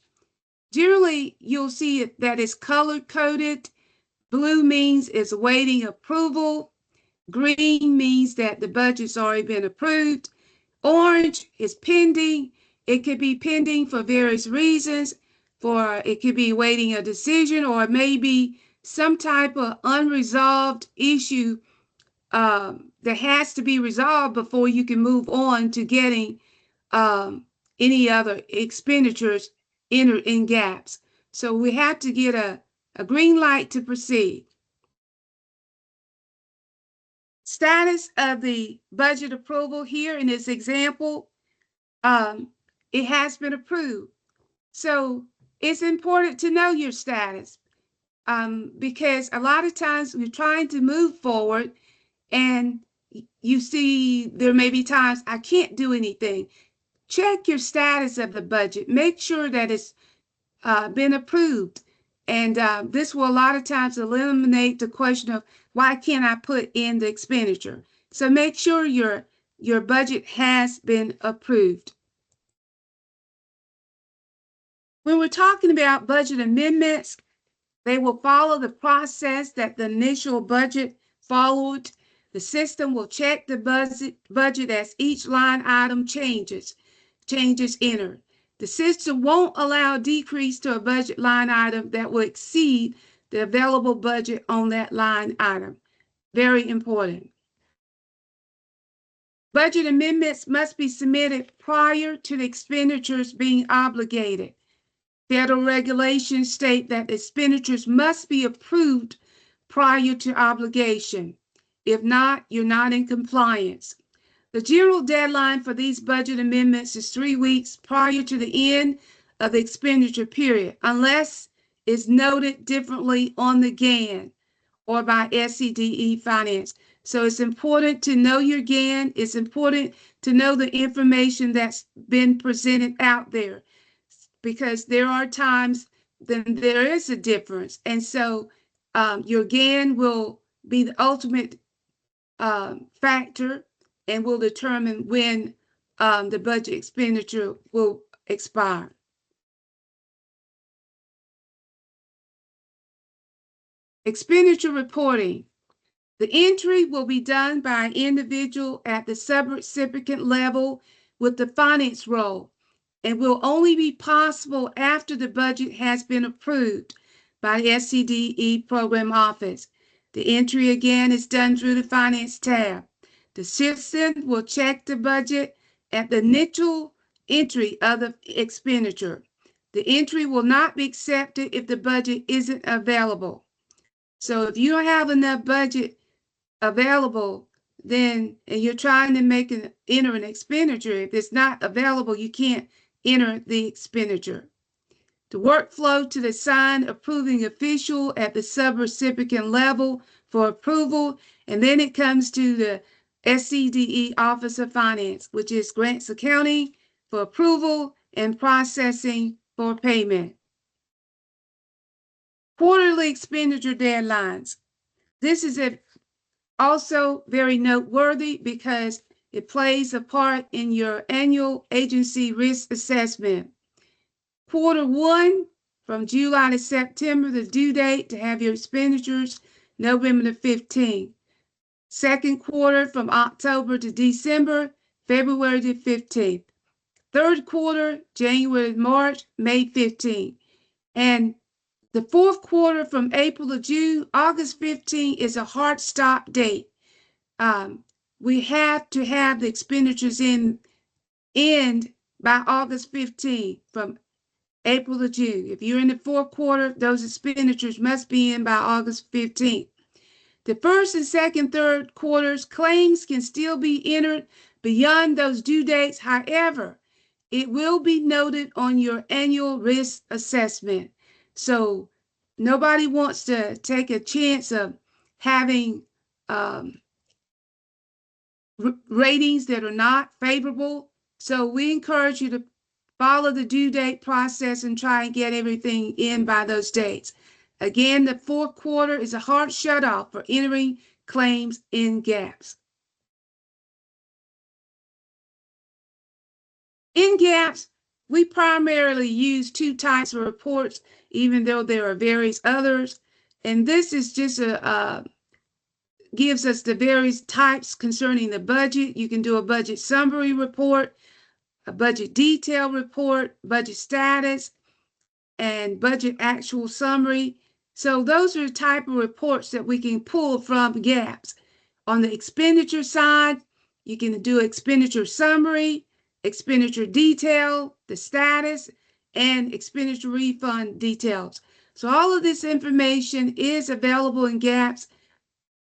Generally, you'll see that it's color-coded. Blue means it's awaiting approval. Green means that the budget's already been approved. Orange is pending. It could be pending for various reasons. It could be waiting a decision, or maybe some type of unresolved issue that has to be resolved before you can move on to getting any other expenditures entered in GAPS. So we have to get a green light to proceed. Status of the budget approval here in this example, it has been approved. So it's important to know your status because a lot of times we're trying to move forward and you see there may be times I can't do anything. Check your status of the budget. Make sure that it's been approved. And this will a lot of times eliminate the question of why can't I put in the expenditure? So make sure your budget has been approved. When we're talking about budget amendments, they will follow the process that the initial budget followed. The system will check the budget as each line item changes entered. The system won't allow a decrease to a budget line item that will exceed the available budget on that line item. Very important. Budget amendments must be submitted prior to the expenditures being obligated. Federal regulations state that expenditures must be approved prior to obligation. If not, you're not in compliance. The general deadline for these budget amendments is 3 weeks prior to the end of the expenditure period, unless it's noted differently on the GAN or by SCDE Finance. So it's important to know your GAN. It's important to know the information that's been presented out there, because there are times then there is a difference. And so your GAN will be the ultimate factor and will determine when the budget expenditure will expire. Expenditure reporting. The entry will be done by an individual at the subrecipient level with the finance role, and will only be possible after the budget has been approved by the SCDE program office. The entry again is done through the finance tab. The system will check the budget at the initial entry of the expenditure. The entry will not be accepted if the budget isn't available. So if you don't have enough budget available, then and you're trying to enter an expenditure, if it's not available, you can't enter the expenditure. The workflow to the assigned approving official at the subrecipient level for approval, and then it comes to the SCDE Office of Finance, which is grants accounting for approval and processing for payment. Quarterly expenditure deadlines. This is also very noteworthy because it plays a part in your annual agency risk assessment. Quarter 1, from July to September, the due date to have your expenditures, November the 15th. Second quarter, from October to December, February the 15th. Third quarter, January to March, May 15th. And the fourth quarter, from April to June, August 15th is a hard stop date. We have to have the expenditures end by August 15th, from April to June. If you're in the fourth quarter, those expenditures must be in by August 15th. The first and second, third quarters, claims can still be entered beyond those due dates. However, it will be noted on your annual risk assessment. So nobody wants to take a chance of having ratings that are not favorable. So we encourage you to follow the due date process and try and get everything in by those dates. Again, the fourth quarter is a hard shutoff for entering claims in gaps. In gaps, we primarily use 2 types of reports, even though there are various others. And this is just gives us the various types concerning the budget. You can do a budget summary report, a budget detail report, budget status, and budget actual summary. So those are the type of reports that we can pull from gaps. On the expenditure side, you can do expenditure summary, expenditure detail, the status, and expenditure refund details. So all of this information is available in gaps.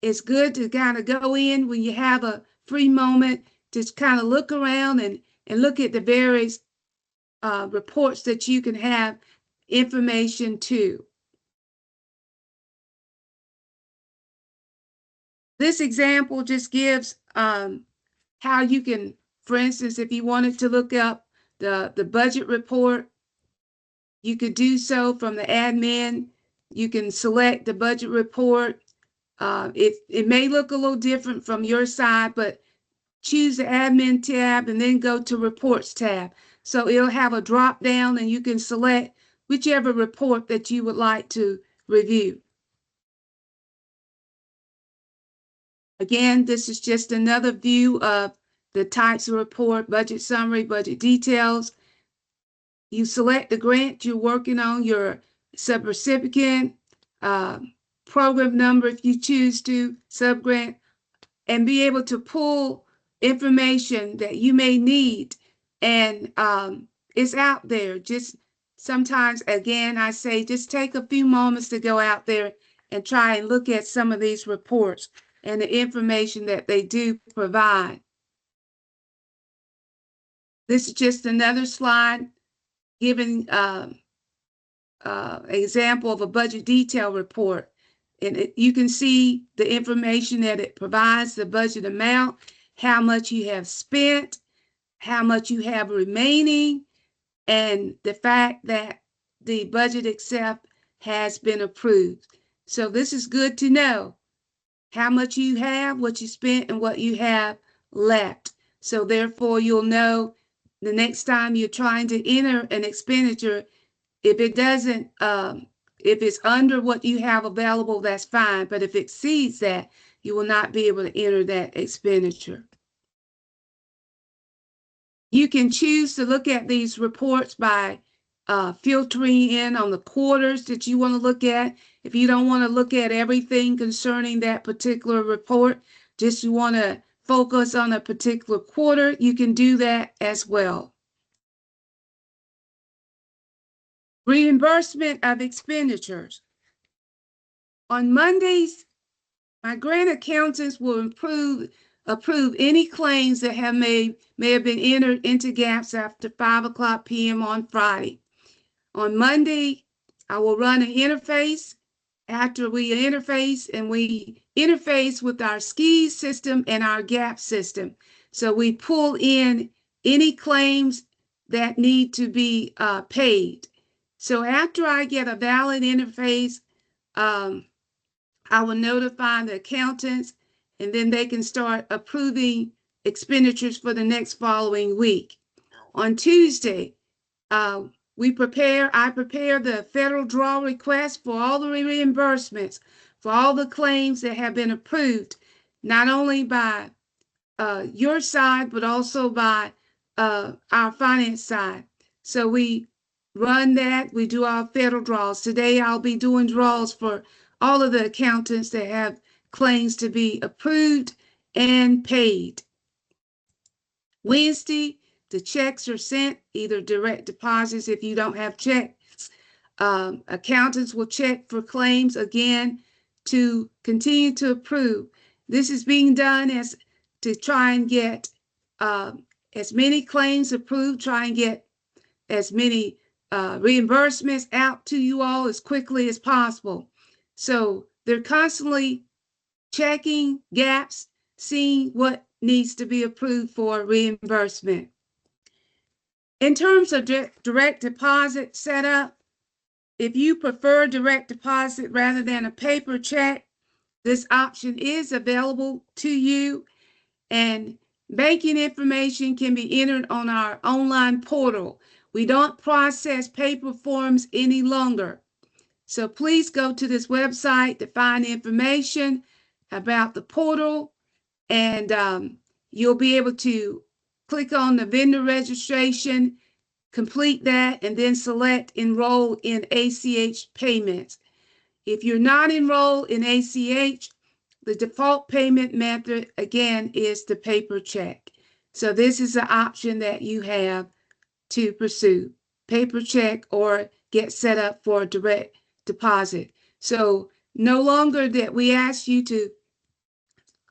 It's good to kind of go in when you have a free moment, just kind of look around and look at the various reports that you can have information to. This example just gives how you can, for instance, if you wanted to look up the budget report, you could do so from the admin you can select the budget report. It may look a little different from your side, but choose the admin tab and then go to reports tab. So it'll have a drop down and you can select whichever report that you would like to review. Again, this is just another view of the types of report: budget summary, budget details. You select the grant you're working on, your subrecipient, program number if you choose to, subgrant, and be able to pull information that you may need. And it's out there. Just sometimes, again, I say just take a few moments to go out there and try and look at some of these reports and the information that they do provide. This is just another slide giving example of a budget detail report. And you can see the information that it provides, the budget amount, how much you have spent, how much you have remaining, and the fact that the budget itself has been approved. So this is good to know how much you have, what you spent, and what you have left. So therefore, you'll know the next time you're trying to enter an expenditure, if it doesn't, if it's under what you have available, that's fine. But if it exceeds that, you will not be able to enter that expenditure. You can choose to look at these reports by filtering in on the quarters that you want to look at. If you don't want to look at everything concerning that particular report, just you want to focus on a particular quarter, you can do that as well. Reimbursement of expenditures. On Mondays, my grant accountants will approve any claims that may have been entered into GAPS after 5:00 p.m. on Friday. On Monday, I will run an interface. After we interface, and we interface with our SKIS system and our GAP system. So we pull in any claims that need to be paid. So after I get a valid interface, I will notify the accountants, and then they can start approving expenditures for the next following week. On Tuesday, I prepare the federal draw request for all the reimbursements for all the claims that have been approved, not only by your side, but also by our finance side. So we run that, we do our federal draws. Today, I'll be doing draws for all of the accountants that have claims to be approved and paid. Wednesday, the checks are sent, either direct deposits if you don't have checks. Accountants will check for claims again to continue to approve. This is being done to try and get as many claims approved, try and get as many reimbursements out to you all as quickly as possible. So they're constantly checking gaps, seeing what needs to be approved for reimbursement. In terms of direct deposit setup, if you prefer direct deposit rather than a paper check, this option is available to you, and banking information can be entered on our online portal. We don't process paper forms any longer. So please go to this website to find information about the portal, and you'll be able to click on the vendor registration, complete that, and then select enroll in ACH payments. If you're not enrolled in ACH, the default payment method, again, is the paper check. So this is the option that you have to pursue: paper check or get set up for direct deposit. So no longer that we ask you to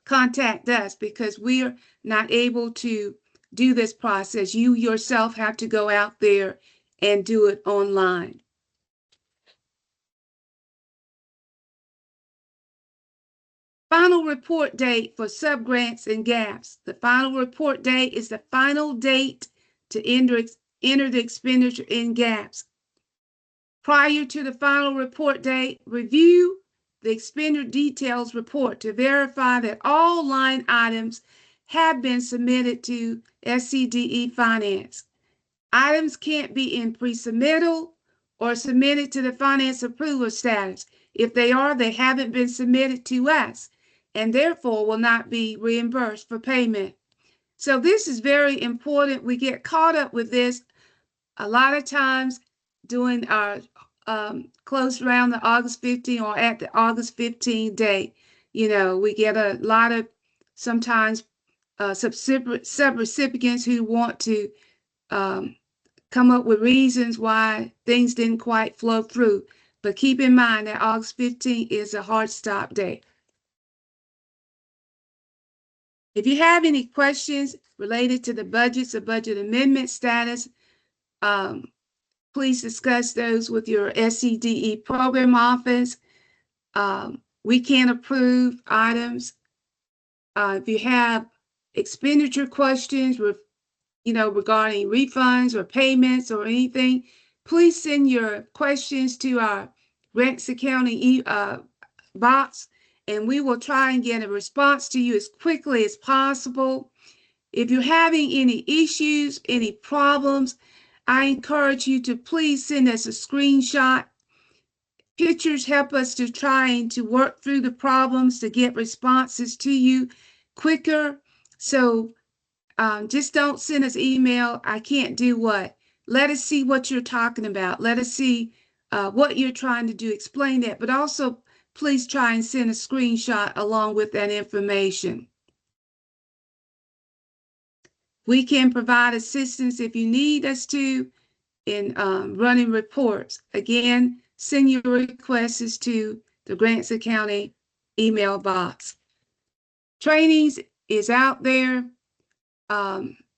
contact us because we are not able to do this process. You yourself have to go out there and do it online. Final report date for subgrants and gaps. The final report date is the final date to enter the expenditure in gaps. Prior to the final report date, review the expenditure details report to verify that all line items have been submitted to SCDE Finance. Items can't be in pre-submittal or submitted to the finance approval status. If they are, they haven't been submitted to us and therefore will not be reimbursed for payment. So this is very important. We get caught up with this a lot of times during our close around the August 15 or at the August 15 date. You know, we get a lot of sometimes sub-recipients who want to come up with reasons why things didn't quite flow through. But keep in mind that August 15 is a hard stop date. If you have any questions related to the budgets or budget amendment status, please discuss those with your SCDE program office. We can approve items. If you have expenditure questions with, regarding refunds or payments or anything, please send your questions to our grants accounting box, and we will try and get a response to you as quickly as possible. If you're having any issues, any problems, I encourage you to please send us a screenshot. Pictures help us to trying to work through the problems to get responses to you quicker. So just don't send us email. I can't do what. Let us see what you're talking about. Let us see what you're trying to do. Explain that. But also, please try and send a screenshot along with that information. We can provide assistance if you need us to in running reports. Again, send your requests to the Grants Accounting email box. Trainings is out there.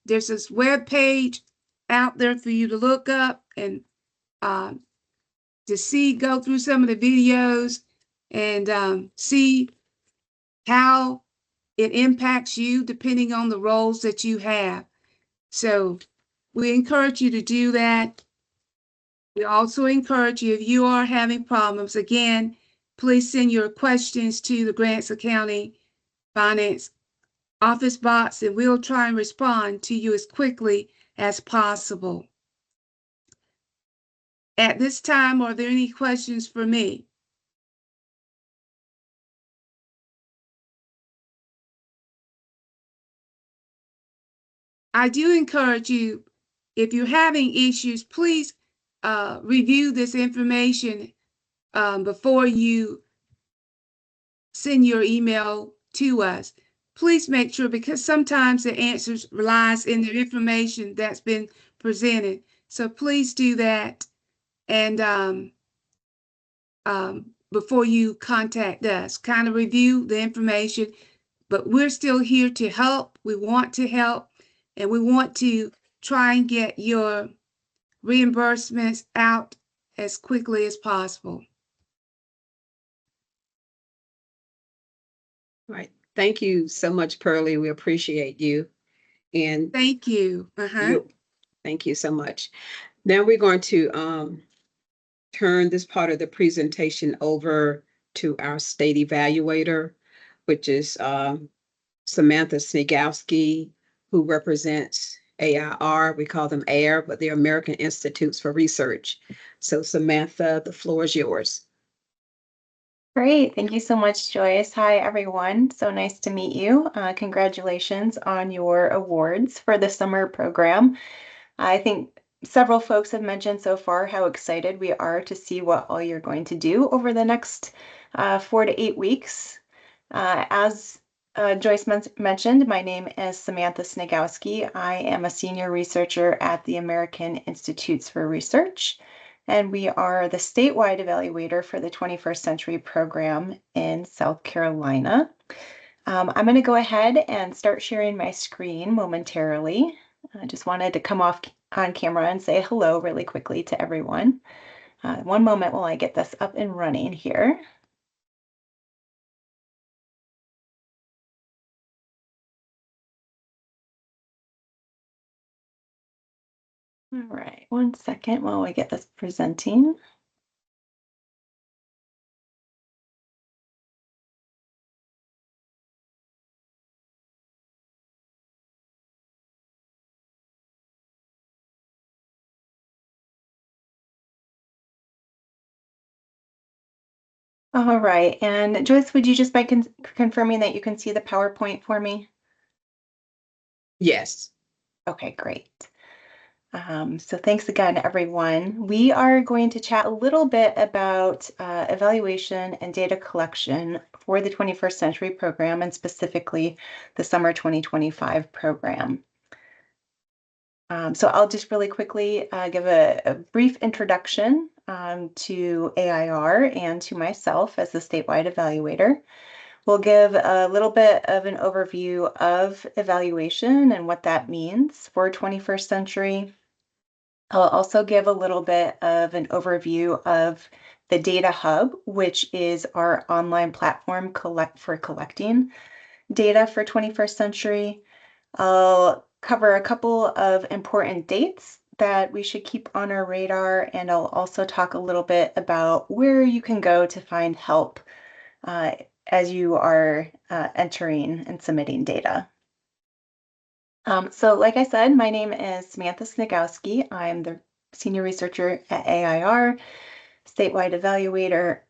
There's this web page out there for you to look up and to go through some of the videos and see how it impacts you depending on the roles that you have. So we encourage you to do that. We also encourage you, if you are having problems, again, please send your questions to the Grants Accounting Finance office box, and we'll try and respond to you as quickly as possible. At this time, are there any questions for me? I do encourage you, if you're having issues, please review this information before you send your email to us. Please make sure, because sometimes the answers relies in the information that's been presented. So please do that. And before you contact us, kind of review the information, but we're still here to help. We want to help, and we want to try and get your reimbursements out as quickly as possible. Right. Thank you so much, Pearlie. We appreciate you. And Thank you. thank you so much. Now we're going to turn this part of the presentation over to our state evaluator, which is Samantha Snigowski, who represents AIR. We call them AIR, but they're American Institutes for Research. So Samantha, the floor is yours. Great. Thank you so much, Joyce. Hi, everyone. So nice to meet you. Congratulations on your awards for the summer program. I think several folks have mentioned so far how excited we are to see what all you're going to do over the next 4 to 8 weeks. As Joyce mentioned, my name is Samantha Snigowski. I am a senior researcher at the American Institutes for Research, and we are the statewide evaluator for the 21st Century Program in South Carolina. I'm going to go ahead and start sharing my screen momentarily. I just wanted to come off on camera and say hello really quickly to everyone. One moment while I get this up and running here. All right, one second while we get this presenting. All right, and Joyce, would you just by confirming that you can see the PowerPoint for me? Yes. Okay, great. So thanks again, everyone. We are going to chat a little bit about evaluation and data collection for the 21st Century Program, and specifically the Summer 2025 program. So I'll just really quickly give a brief introduction to AIR and to myself as the statewide evaluator. We'll give a little bit of an overview of evaluation and what that means for 21st century. I'll also give a little bit of an overview of the Data Hub, which is our online platform for collecting data for 21st century. I'll cover a couple of important dates that we should keep on our radar, and I'll also talk a little bit about where you can go to find help as you are entering and submitting data. So like I said, my name is Samantha Snigowski. I'm the senior researcher at AIR, statewide evaluator.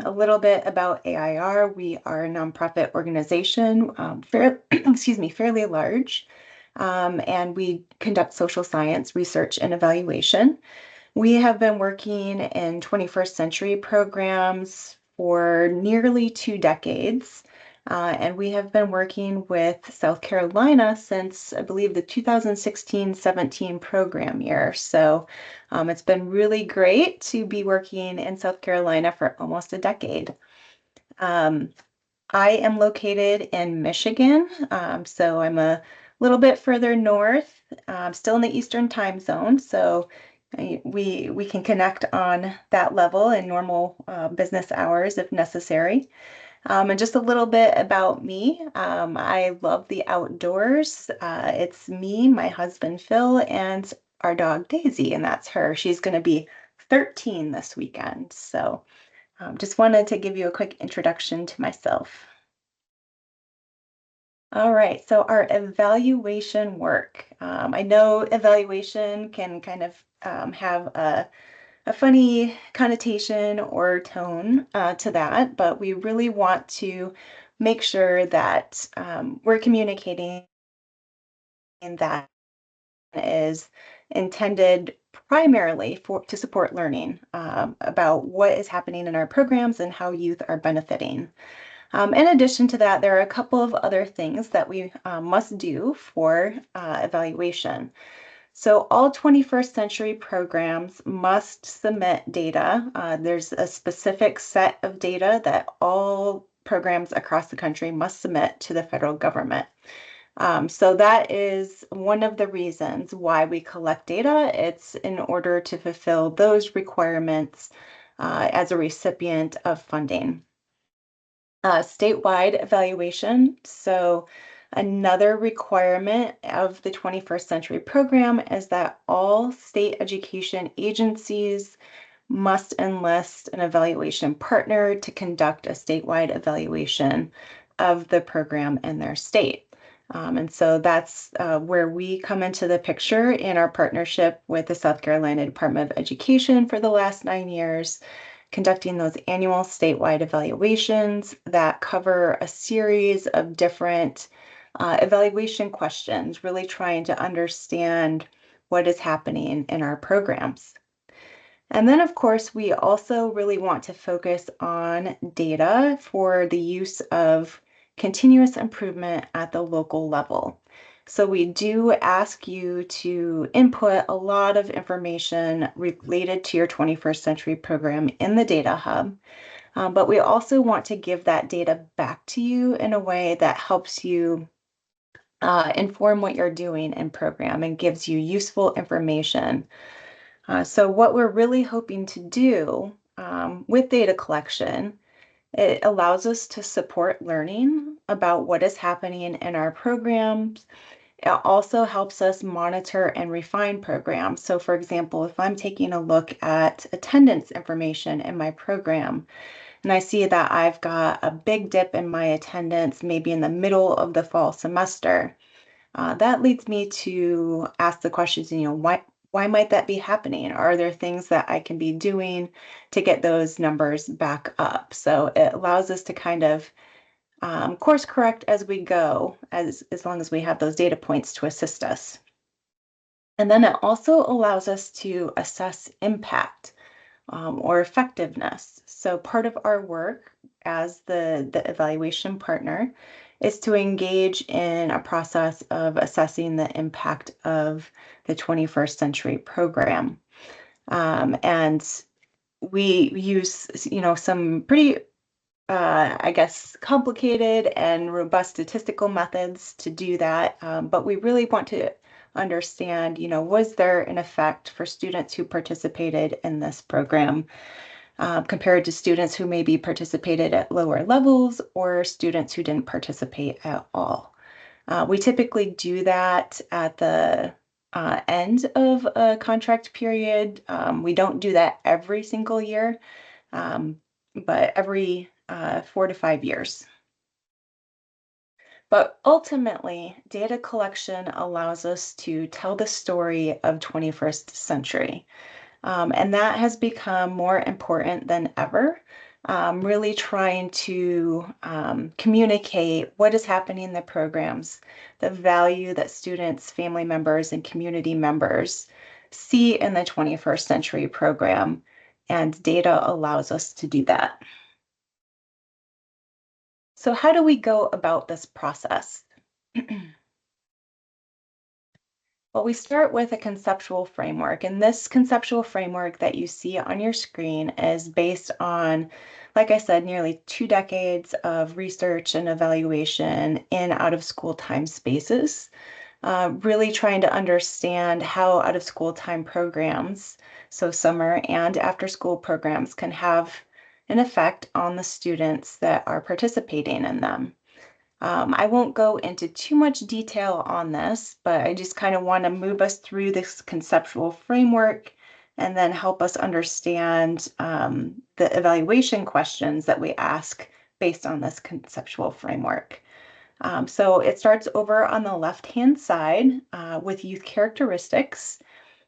A little bit about AIR. We are a nonprofit organization, fairly large, and we conduct social science research and evaluation. We have been working in 21st century programs for nearly 2 decades. And we have been working with South Carolina since, I believe, the 2016-17 program year. So it's been really great to be working in South Carolina for almost a decade. I am located in Michigan, so I'm a little bit further north, still in the Eastern time zone. So we can connect on that level in normal business hours if necessary. And just a little bit about me. I love the outdoors. It's me, my husband Phil, and our dog Daisy, and that's her. She's going to be 13 this weekend. So just wanted to give you a quick introduction to myself. All right, so our evaluation work. I know evaluation can kind of have a funny connotation or tone to that, but we really want to make sure that we're communicating in that is intended primarily to support learning about what is happening in our programs and how youth are benefiting. In addition to that, there are a couple of other things that we must do for evaluation. So all 21st century programs must submit data. There's a specific set of data that all programs across the country must submit to the federal government. So that is one of the reasons why we collect data. It's in order to fulfill those requirements as a recipient of funding. Statewide evaluation. So another requirement of the 21st century program is that all state education agencies must enlist an evaluation partner to conduct a statewide evaluation of the program in their state. And so that's where we come into the picture in our partnership with the South Carolina Department of Education for the last 9 years, conducting those annual statewide evaluations that cover a series of different evaluation questions, really trying to understand what is happening in our programs. And then, of course, we also really want to focus on data for the use of continuous improvement at the local level. So we do ask you to input a lot of information related to your 21st century program in the Data Hub, but we also want to give that data back to you in a way that helps you inform what you're doing in program and gives you useful information. So what we're really hoping to do with data collection, it allows us to support learning about what is happening in our programs. It also helps us monitor and refine programs. So for example, if I'm taking a look at attendance information in my program, and I see that I've got a big dip in my attendance, maybe in the middle of the fall semester, that leads me to ask the questions, why why might that be happening? Are there things that I can be doing to get those numbers back up? So it allows us to kind of course correct as we go, as long as we have those data points to assist us. And then it also allows us to assess impact or effectiveness. So part of our work as the evaluation partner is to engage in a process of assessing the impact of the 21st century program. And we use, some pretty I guess, complicated and robust statistical methods to do that. But we really want to understand, was there an effect for students who participated in this program compared to students who maybe participated at lower levels or students who didn't participate at all. We typically do that at the end of a contract period. We don't do that every single year, but every 4 to 5 years. But ultimately, data collection allows us to tell the story of 21st century. And that has become more important than ever, really trying to communicate what is happening in the programs, the value that students, family members, and community members see in the 21st century program. And data allows us to do that. So how do we go about this process? Well, we start with a conceptual framework, and this conceptual framework that you see on your screen is based on, like I said, nearly 2 decades of research and evaluation in out-of-school time spaces, really trying to understand how out-of-school time programs, so summer and after-school programs, can have an effect on the students that are participating in them. I won't go into too much detail on this, but I just kind of want to move us through this conceptual framework and then help us understand the evaluation questions that we ask based on this conceptual framework. So it starts over on the left-hand side with youth characteristics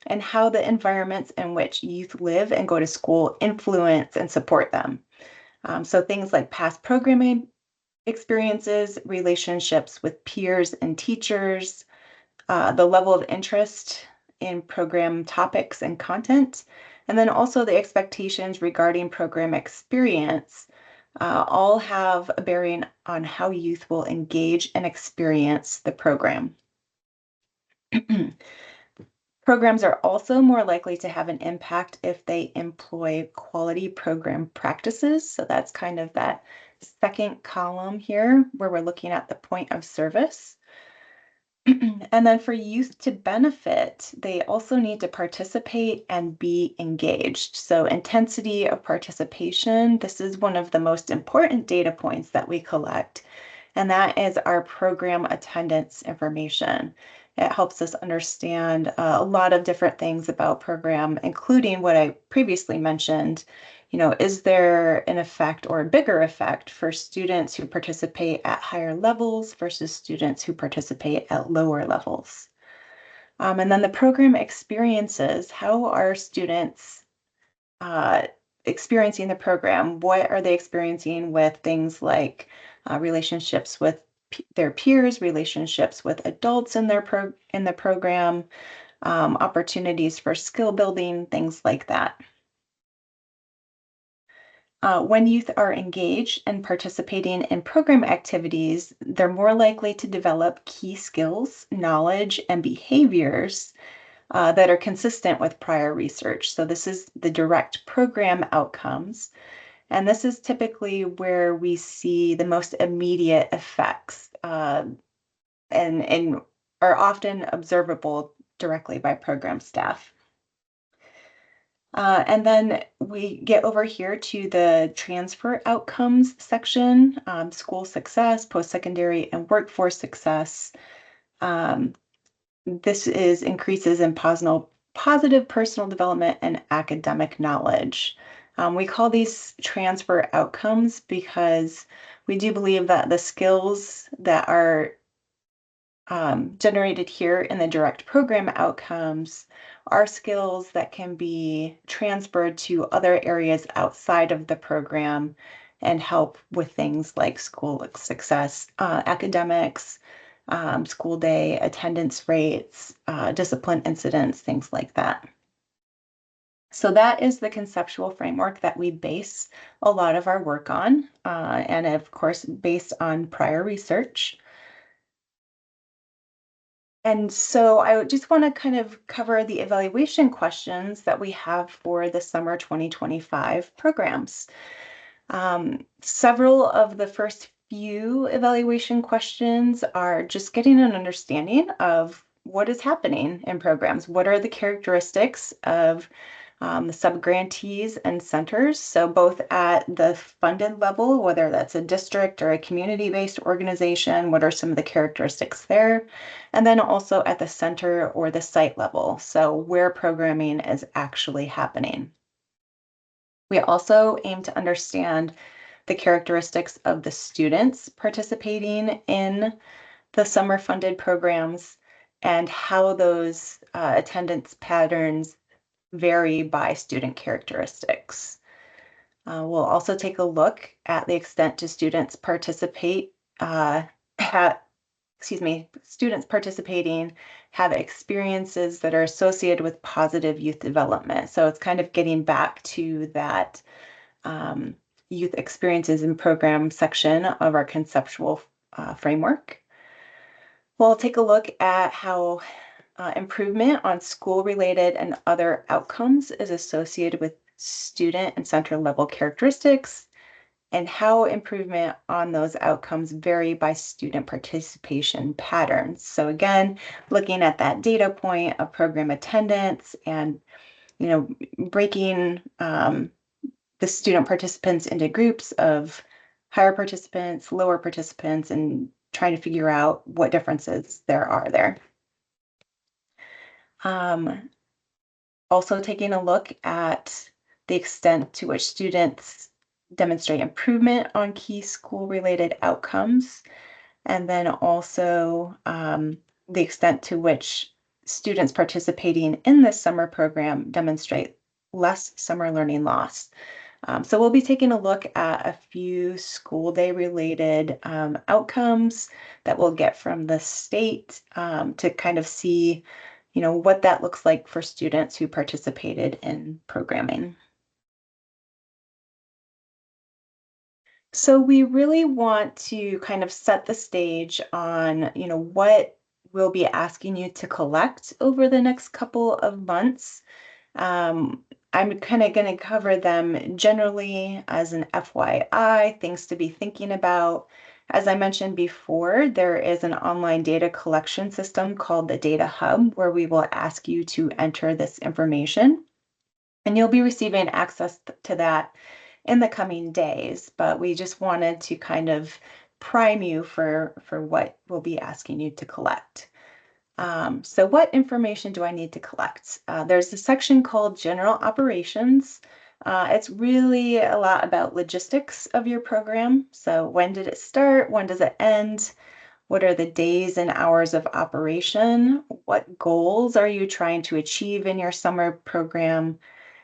and how the environments in which youth live and go to school influence and support them. So things like past programming experiences, relationships with peers and teachers, the level of interest in program topics and content, and then also the expectations regarding program experience all have a bearing on how youth will engage and experience the program. Programs are also more likely to have an impact if they employ quality program practices. So that's kind of that second column here where we're looking at the point of service. And then for youth to benefit, they also need to participate and be engaged. So intensity of participation, this is one of the most important data points that we collect, and that is our program attendance information. It helps us understand a lot of different things about program, including what I previously mentioned. Is there an effect or a bigger effect for students who participate at higher levels versus students who participate at lower levels? And then the program experiences, how are students experiencing the program? What are they experiencing with things like relationships with their peers, relationships with adults in the program, opportunities for skill building, things like that. When youth are engaged and participating in program activities, they're more likely to develop key skills, knowledge, and behaviors that are consistent with prior research. So this is the direct program outcomes. And this is typically where we see the most immediate effects and are often observable directly by program staff. And then we get over here to the transfer outcomes section, school success, post-secondary, and workforce success. This is increases in positive personal development and academic knowledge. We call these transfer outcomes because we do believe that the skills that are generated here in the direct program outcomes are skills that can be transferred to other areas outside of the program and help with things like school success, academics, school day attendance rates, discipline incidents, things like that. So that is the conceptual framework that we base a lot of our work on, and of course, based on prior research. And so I just want to kind of cover the evaluation questions that we have for the summer 2025 programs. Several of the first few evaluation questions are just getting an understanding of what is happening in programs. What are the characteristics of the subgrantees and centers? So both at the funded level, whether that's a district or a community-based organization, what are some of the characteristics there? And then also at the center or the site level, so where programming is actually happening. We also aim to understand the characteristics of the students participating in the summer funded programs and how those attendance patterns vary by student characteristics. We'll also take a look at the extent to students participating have experiences that are associated with positive youth development. So it's kind of getting back to that youth experiences and program section of our conceptual framework. We'll take a look at how improvement on school-related and other outcomes is associated with student and center level characteristics, and how improvement on those outcomes vary by student participation patterns. So again, looking at that data point of program attendance and, breaking the student participants into groups of higher participants, lower participants, and trying to figure out what differences there are there. Also taking a look at the extent to which students demonstrate improvement on key school-related outcomes, and then also the extent to which students participating in this summer program demonstrate less summer learning loss. So we'll be taking a look at a few school day related outcomes that we'll get from the state to kind of see, what that looks like for students who participated in programming. So we really want to kind of set the stage on, what we'll be asking you to collect over the next couple of months. I'm kind of going to cover them generally as an FYI, things to be thinking about. As I mentioned before, there is an online data collection system called the Data Hub, where we will ask you to enter this information. And you'll be receiving access to that in the coming days, but we just wanted to kind of prime you for what we'll be asking you to collect. So what information do I need to collect? There's a section called General Operations. It's really a lot about logistics of your program. So when did it start? When does it end? What are the days and hours of operation? What goals are you trying to achieve in your summer program?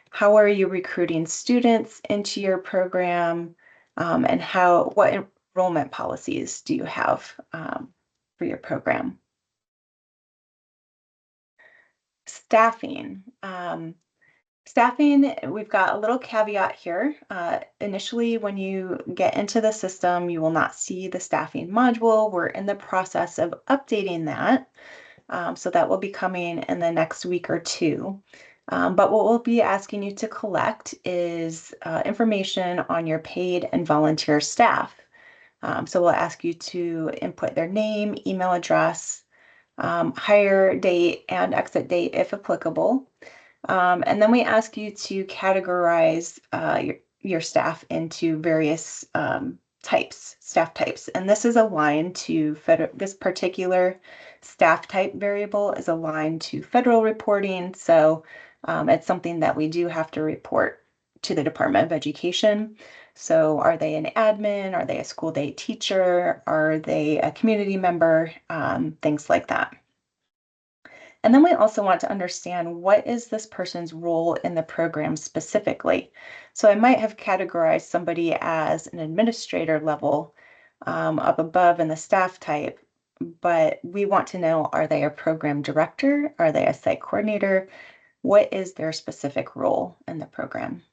How are you recruiting students into your program? And what enrollment policies do you have for your program? Staffing. Staffing, we've got a little caveat here. Initially, when you get into the system, you will not see the staffing module. We're in the process of updating that. So that will be coming in the next week or two. But what we'll be asking you to collect is information on your paid and volunteer staff. So we'll ask you to input their name, email address, hire date and exit date if applicable. And then we ask you to categorize your staff into various staff types. And this is aligned to this particular staff type variable is aligned to federal reporting. So it's something that we do have to report to the Department of Education. So are they an admin? Are they a school day teacher? Are they a community member? Things like that. And then we also want to understand what is this person's role in the program specifically. So I might have categorized somebody as an administrator level up above in the staff type, but we want to know, are they a program director? Are they a site coordinator? What is their specific role in the program?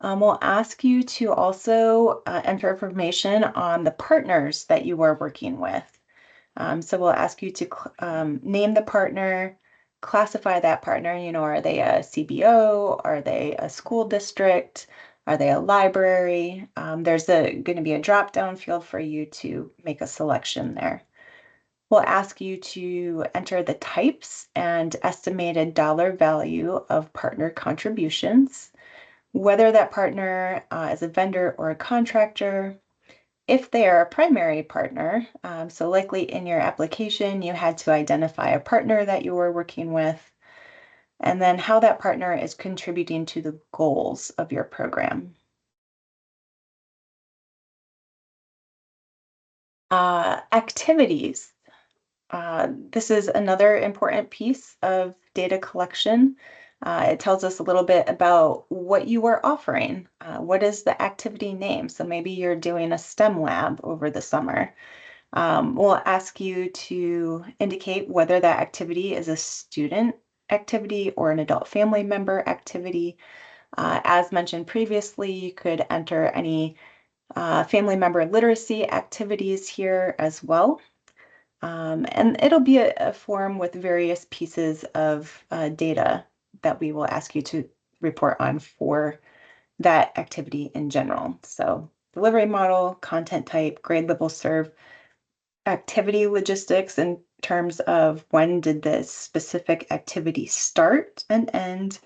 We'll ask you to also enter information on the partners that you are working with. So we'll ask you to name the partner, classify that partner. Are they a CBO? Are they a school district? Are they a library? There's going to be a drop-down field for you to make a selection there. We'll ask you to enter the types and estimated dollar value of partner contributions, whether that partner is a vendor or a contractor. If they are a primary partner, so likely in your application, you had to identify a partner that you were working with, and then how that partner is contributing to the goals of your program. Activities. This is another important piece of data collection. It tells us a little bit about what you are offering. What is the activity name? So maybe you're doing a STEM lab over the summer. We'll ask you to indicate whether that activity is a student activity or an adult family member activity. As mentioned previously, you could enter any family member literacy activities here as well. And it'll be a form with various pieces of data that we will ask you to report on for that activity in general. So delivery model, content type, grade level serve, activity logistics in terms of when did this specific activity start and end,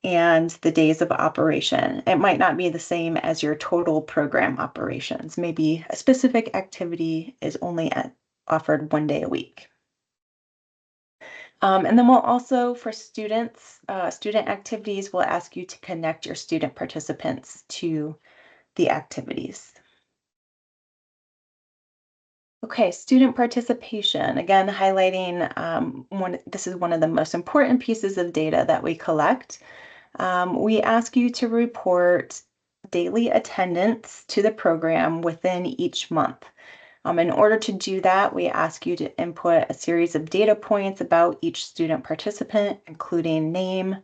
and the days of operation. It might not be the same as your total program operations. Maybe a specific activity is only offered 1 day a week. And then we'll also, for students, student activities, we'll ask you to connect your student participants to the activities. Okay, student participation, again, highlighting this is one of the most important pieces of data that we collect. We ask you to report daily attendance to the program within each month. In order to do that, we ask you to input a series of data points about each student participant, including name,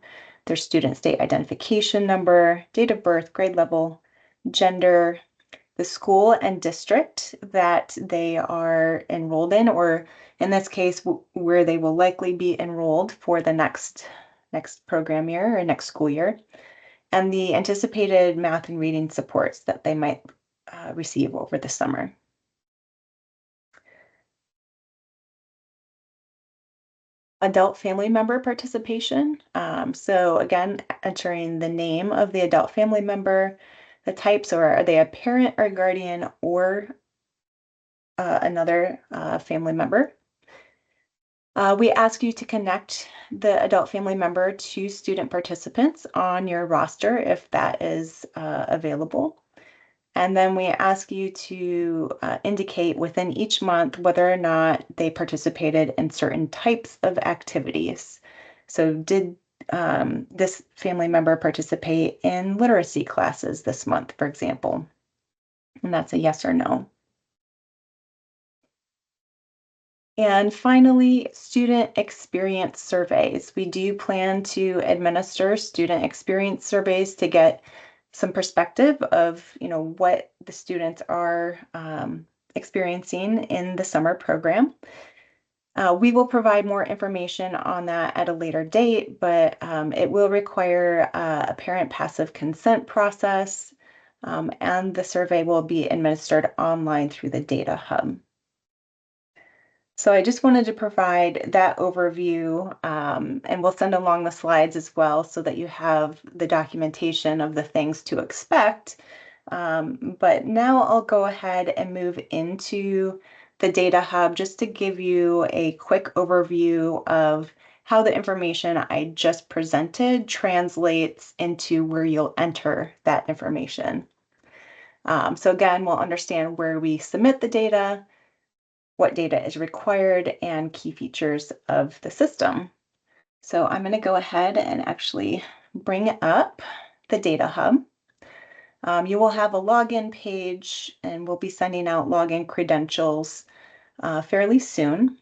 their student state identification number, date of birth, grade level, gender, the school and district that they are enrolled in, or in this case, where they will likely be enrolled for the next program year or next school year, and the anticipated math and reading supports that they might receive over the summer. Adult family member participation. So again, entering the name of the adult family member, the types, or are they a parent or guardian or another family member. We ask you to connect the adult family member to student participants on your roster if that is available. And then we ask you to indicate within each month whether or not they participated in certain types of activities. So did this family member participate in literacy classes this month, for example? And that's a yes or no. And finally, student experience surveys. We do plan to administer student experience surveys to get some perspective of, what the students are experiencing in the summer program. We will provide more information on that at a later date, but it will require a parent passive consent process, and the survey will be administered online through the Data Hub. So I just wanted to provide that overview, and we'll send along the slides as well so that you have the documentation of the things to expect. But now I'll go ahead and move into the Data Hub just to give you a quick overview of how the information I just presented translates into where you'll enter that information. So again, we'll understand where we submit the data, what data is required, and key features of the system. So I'm going to go ahead and actually bring up the Data Hub. You will have a login page, and we'll be sending out login credentials fairly soon.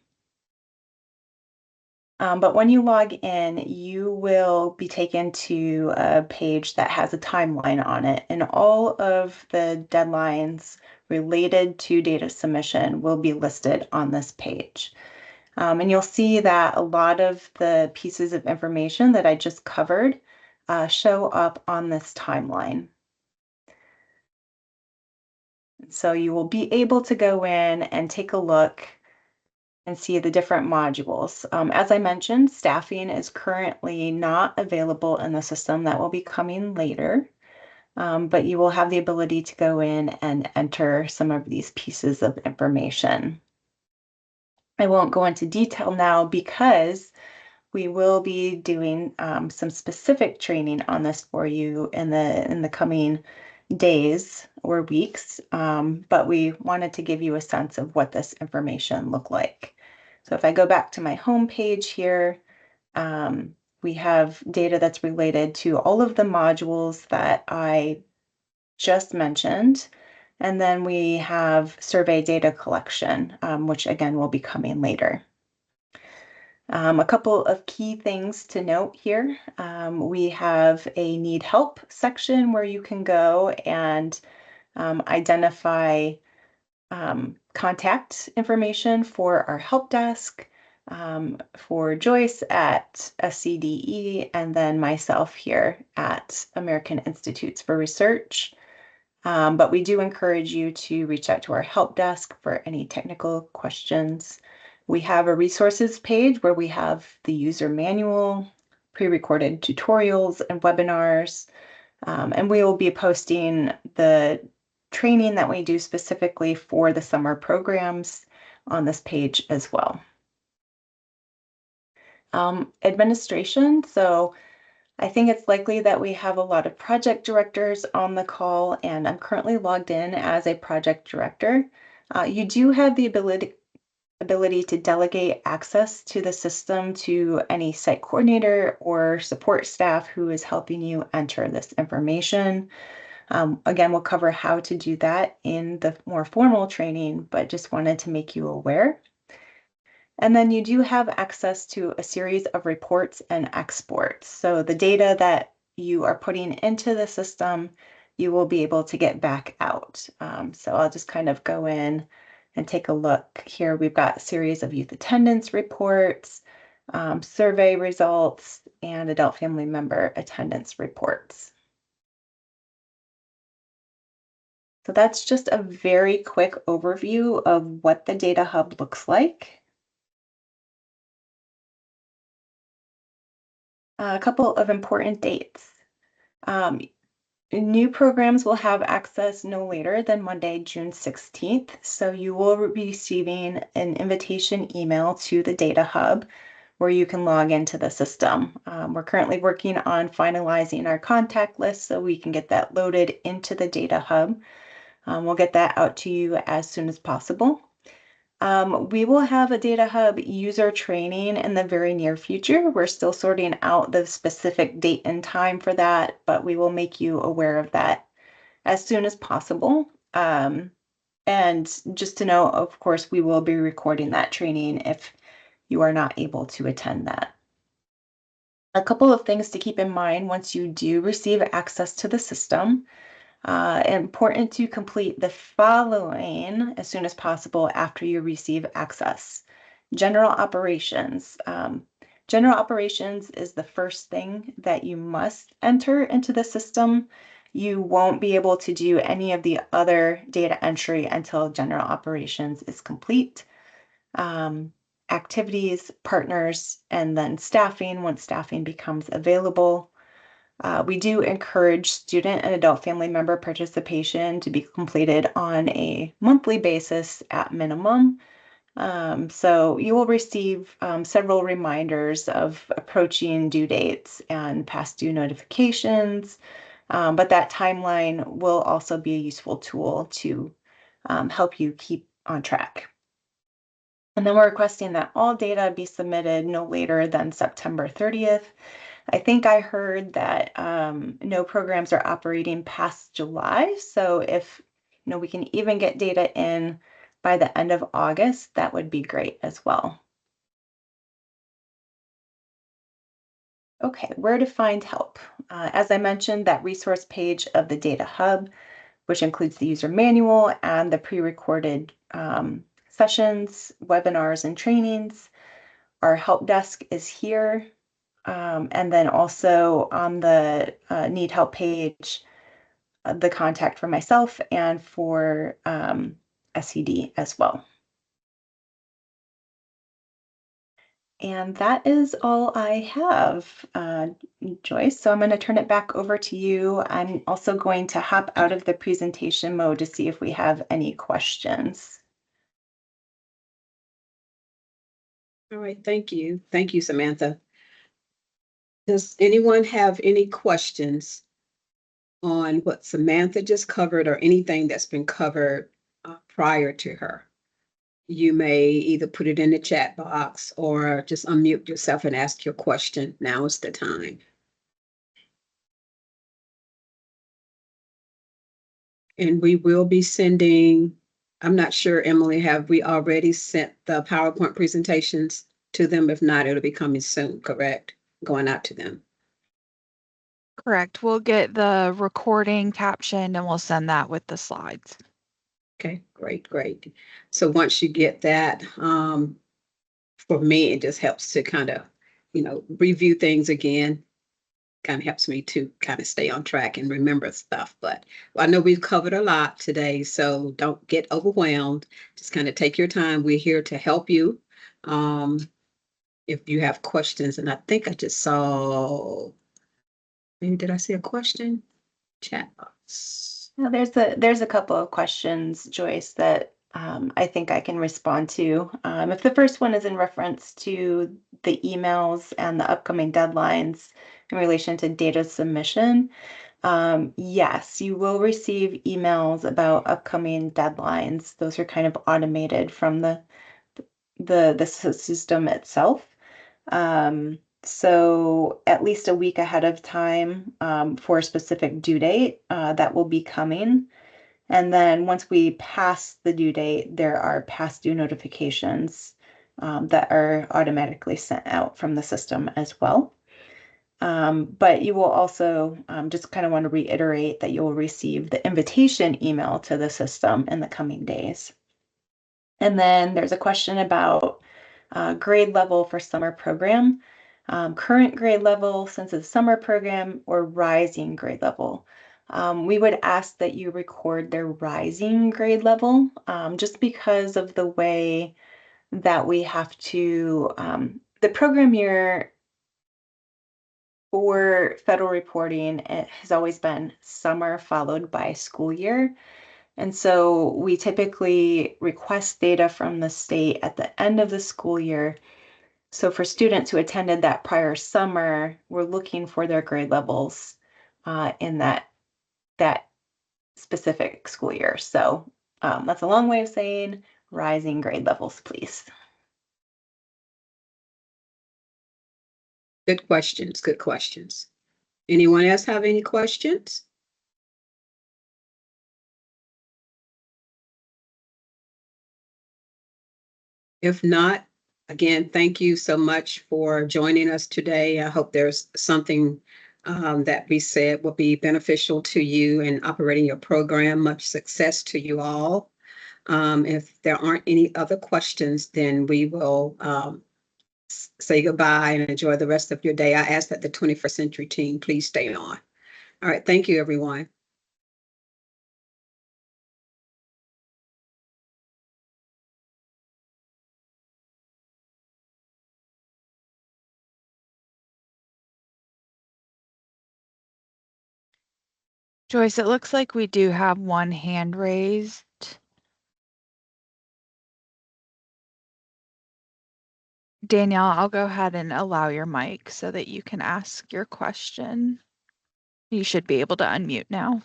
But when you log in, you will be taken to a page that has a timeline on it, and all of the deadlines related to data submission will be listed on this page. And you'll see that a lot of the pieces of information that I just covered show up on this timeline. So you will be able to go in and take a look and see the different modules. As I mentioned, staffing is currently not available in the system. That will be coming later. But you will have the ability to go in and enter some of these pieces of information. I won't go into detail now because we will be doing some specific training on this for you in the coming days or weeks, but we wanted to give you a sense of what this information looked like. So if I go back to my home page here, we have data that's related to all of the modules that I just mentioned. And then we have survey data collection, which again will be coming later. A couple of key things to note here. We have a need help section where you can go and identify contact information for our help desk, for Joyce at SCDE, and then myself here at American Institutes for Research. But we do encourage you to reach out to our help desk for any technical questions. We have a resources page where we have the user manual, pre-recorded tutorials and webinars, and we will be posting the training that we do specifically for the summer programs on this page as well. Administration. So I think it's likely that we have a lot of project directors on the call, and I'm currently logged in as a project director. You do have the ability to delegate access to the system to any site coordinator or support staff who is helping you enter this information. Again, we'll cover how to do that in the more formal training, but just wanted to make you aware. And then you do have access to a series of reports and exports. So the data that you are putting into the system, you will be able to get back out. So I'll just kind of go in and take a look here. We've got a series of youth attendance reports, survey results, and adult family member attendance reports. So that's just a very quick overview of what the Data Hub looks like. A couple of important dates. New programs will have access no later than Monday, June 16th. So you will be receiving an invitation email to the Data Hub where you can log into the system. We're currently working on finalizing our contact list so we can get that loaded into the Data Hub. We'll get that out to you as soon as possible. We will have a Data Hub user training in the very near future. We're still sorting out the specific date and time for that, but we will make you aware of that as soon as possible. And just to know, of course, we will be recording that training if you are not able to attend that. A couple of things to keep in mind once you do receive access to the system. Important to complete the following as soon as possible after you receive access. General operations. General operations is the first thing that you must enter into the system. You won't be able to do any of the other data entry until general operations is complete. Activities, partners, and then staffing once staffing becomes available. We do encourage student and adult family member participation to be completed on a monthly basis at minimum. So you will receive several reminders of approaching due dates and past due notifications, but that timeline will also be a useful tool to help you keep on track. And then we're requesting that all data be submitted no later than September 30th. I think I heard that no programs are operating past July. So if we can even get data in by the end of August, that would be great as well. Okay, where to find help? As I mentioned, that resource page of the Data Hub, which includes the user manual and the pre-recorded sessions, webinars, and trainings. Our help desk is here. And then also on the Need Help page, the contact for myself and for SED as well. And that is all I have, Joyce. So I'm going to turn it back over to you. I'm also going to hop out of the presentation mode to see if we have any questions. All right, thank you. Thank you, Samantha. Does anyone have any questions on what Samantha just covered or anything that's been covered prior to her? You may either put it in the chat box or just unmute yourself and ask your question. Now is the time. And we will be sending, I'm not sure, Emily, have we already sent the PowerPoint presentations to them? If not, it'll be coming soon, correct? Going out to them. Correct. We'll get the recording captioned and we'll send that with the slides. Okay, great, great. So once you get that, for me, it just helps to kind of, review things again. Kind of helps me to kind of stay on track and remember stuff. But I know we've covered a lot today, so don't get overwhelmed. Just kind of take your time. We're here to help you. If you have questions, and I think I just saw, maybe did I see a question? Chat box. Now, there's a couple of questions, Joyce, that I think I can respond to. If the first one is in reference to the emails and the upcoming deadlines in relation to data submission, yes, you will receive emails about upcoming deadlines. Those are kind of automated from the system itself. So at least a week ahead of time for a specific due date that will be coming. And then once we pass the due date, there are past due notifications that are automatically sent out from the system as well. But you will also just kind of want to reiterate that you will receive the invitation email to the system in the coming days. And then there's a question about grade level for summer program. Current grade level since it's summer program or rising grade level. We would ask that you record their rising grade level just because of the way that we have to, the program year for federal reporting, it has always been summer followed by school year. And so we typically request data from the state at the end of the school year. So for students who attended that prior summer, we're looking for their grade levels in that specific school year. So that's a long way of saying rising grade levels, please. Good questions, good questions. Anyone else have any questions? If not, again, thank you so much for joining us today. I hope there's something that we said will be beneficial to you in operating your program. Much success to you all. If there aren't any other questions, then we will say goodbye and enjoy the rest of your day. I ask that the 21st Century team please stay on. All right, thank you, everyone. Joyce, it looks like we do have one hand raised. Danielle, I'll go ahead and allow your mic so that you can ask your question. You should be able to unmute now.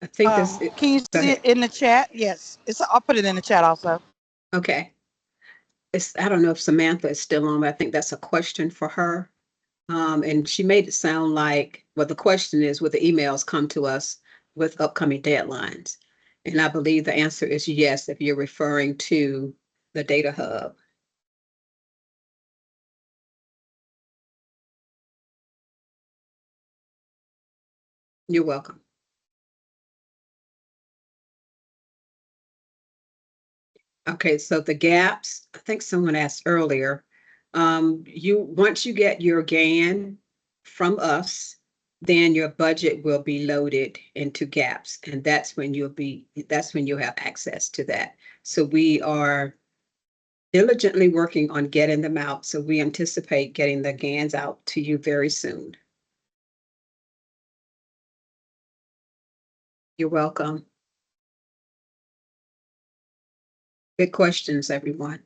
I think this, Can you go see ahead. it in the chat? Yes, I'll put it in the chat also. Okay. I don't know if Samantha is still on, but I think that's a question for her. And she made it sound like, well, the question is, will the emails come to us with upcoming deadlines? And I believe the answer is yes, if you're referring to the Data Hub. You're welcome. Okay, so the gaps, I think someone asked earlier, once you get your GAN from us, then your budget will be loaded into gaps, and that's when you'll have access to that. So we are diligently working on getting them out. So we anticipate getting the GANs out to you very soon. You're welcome. Good questions, everyone.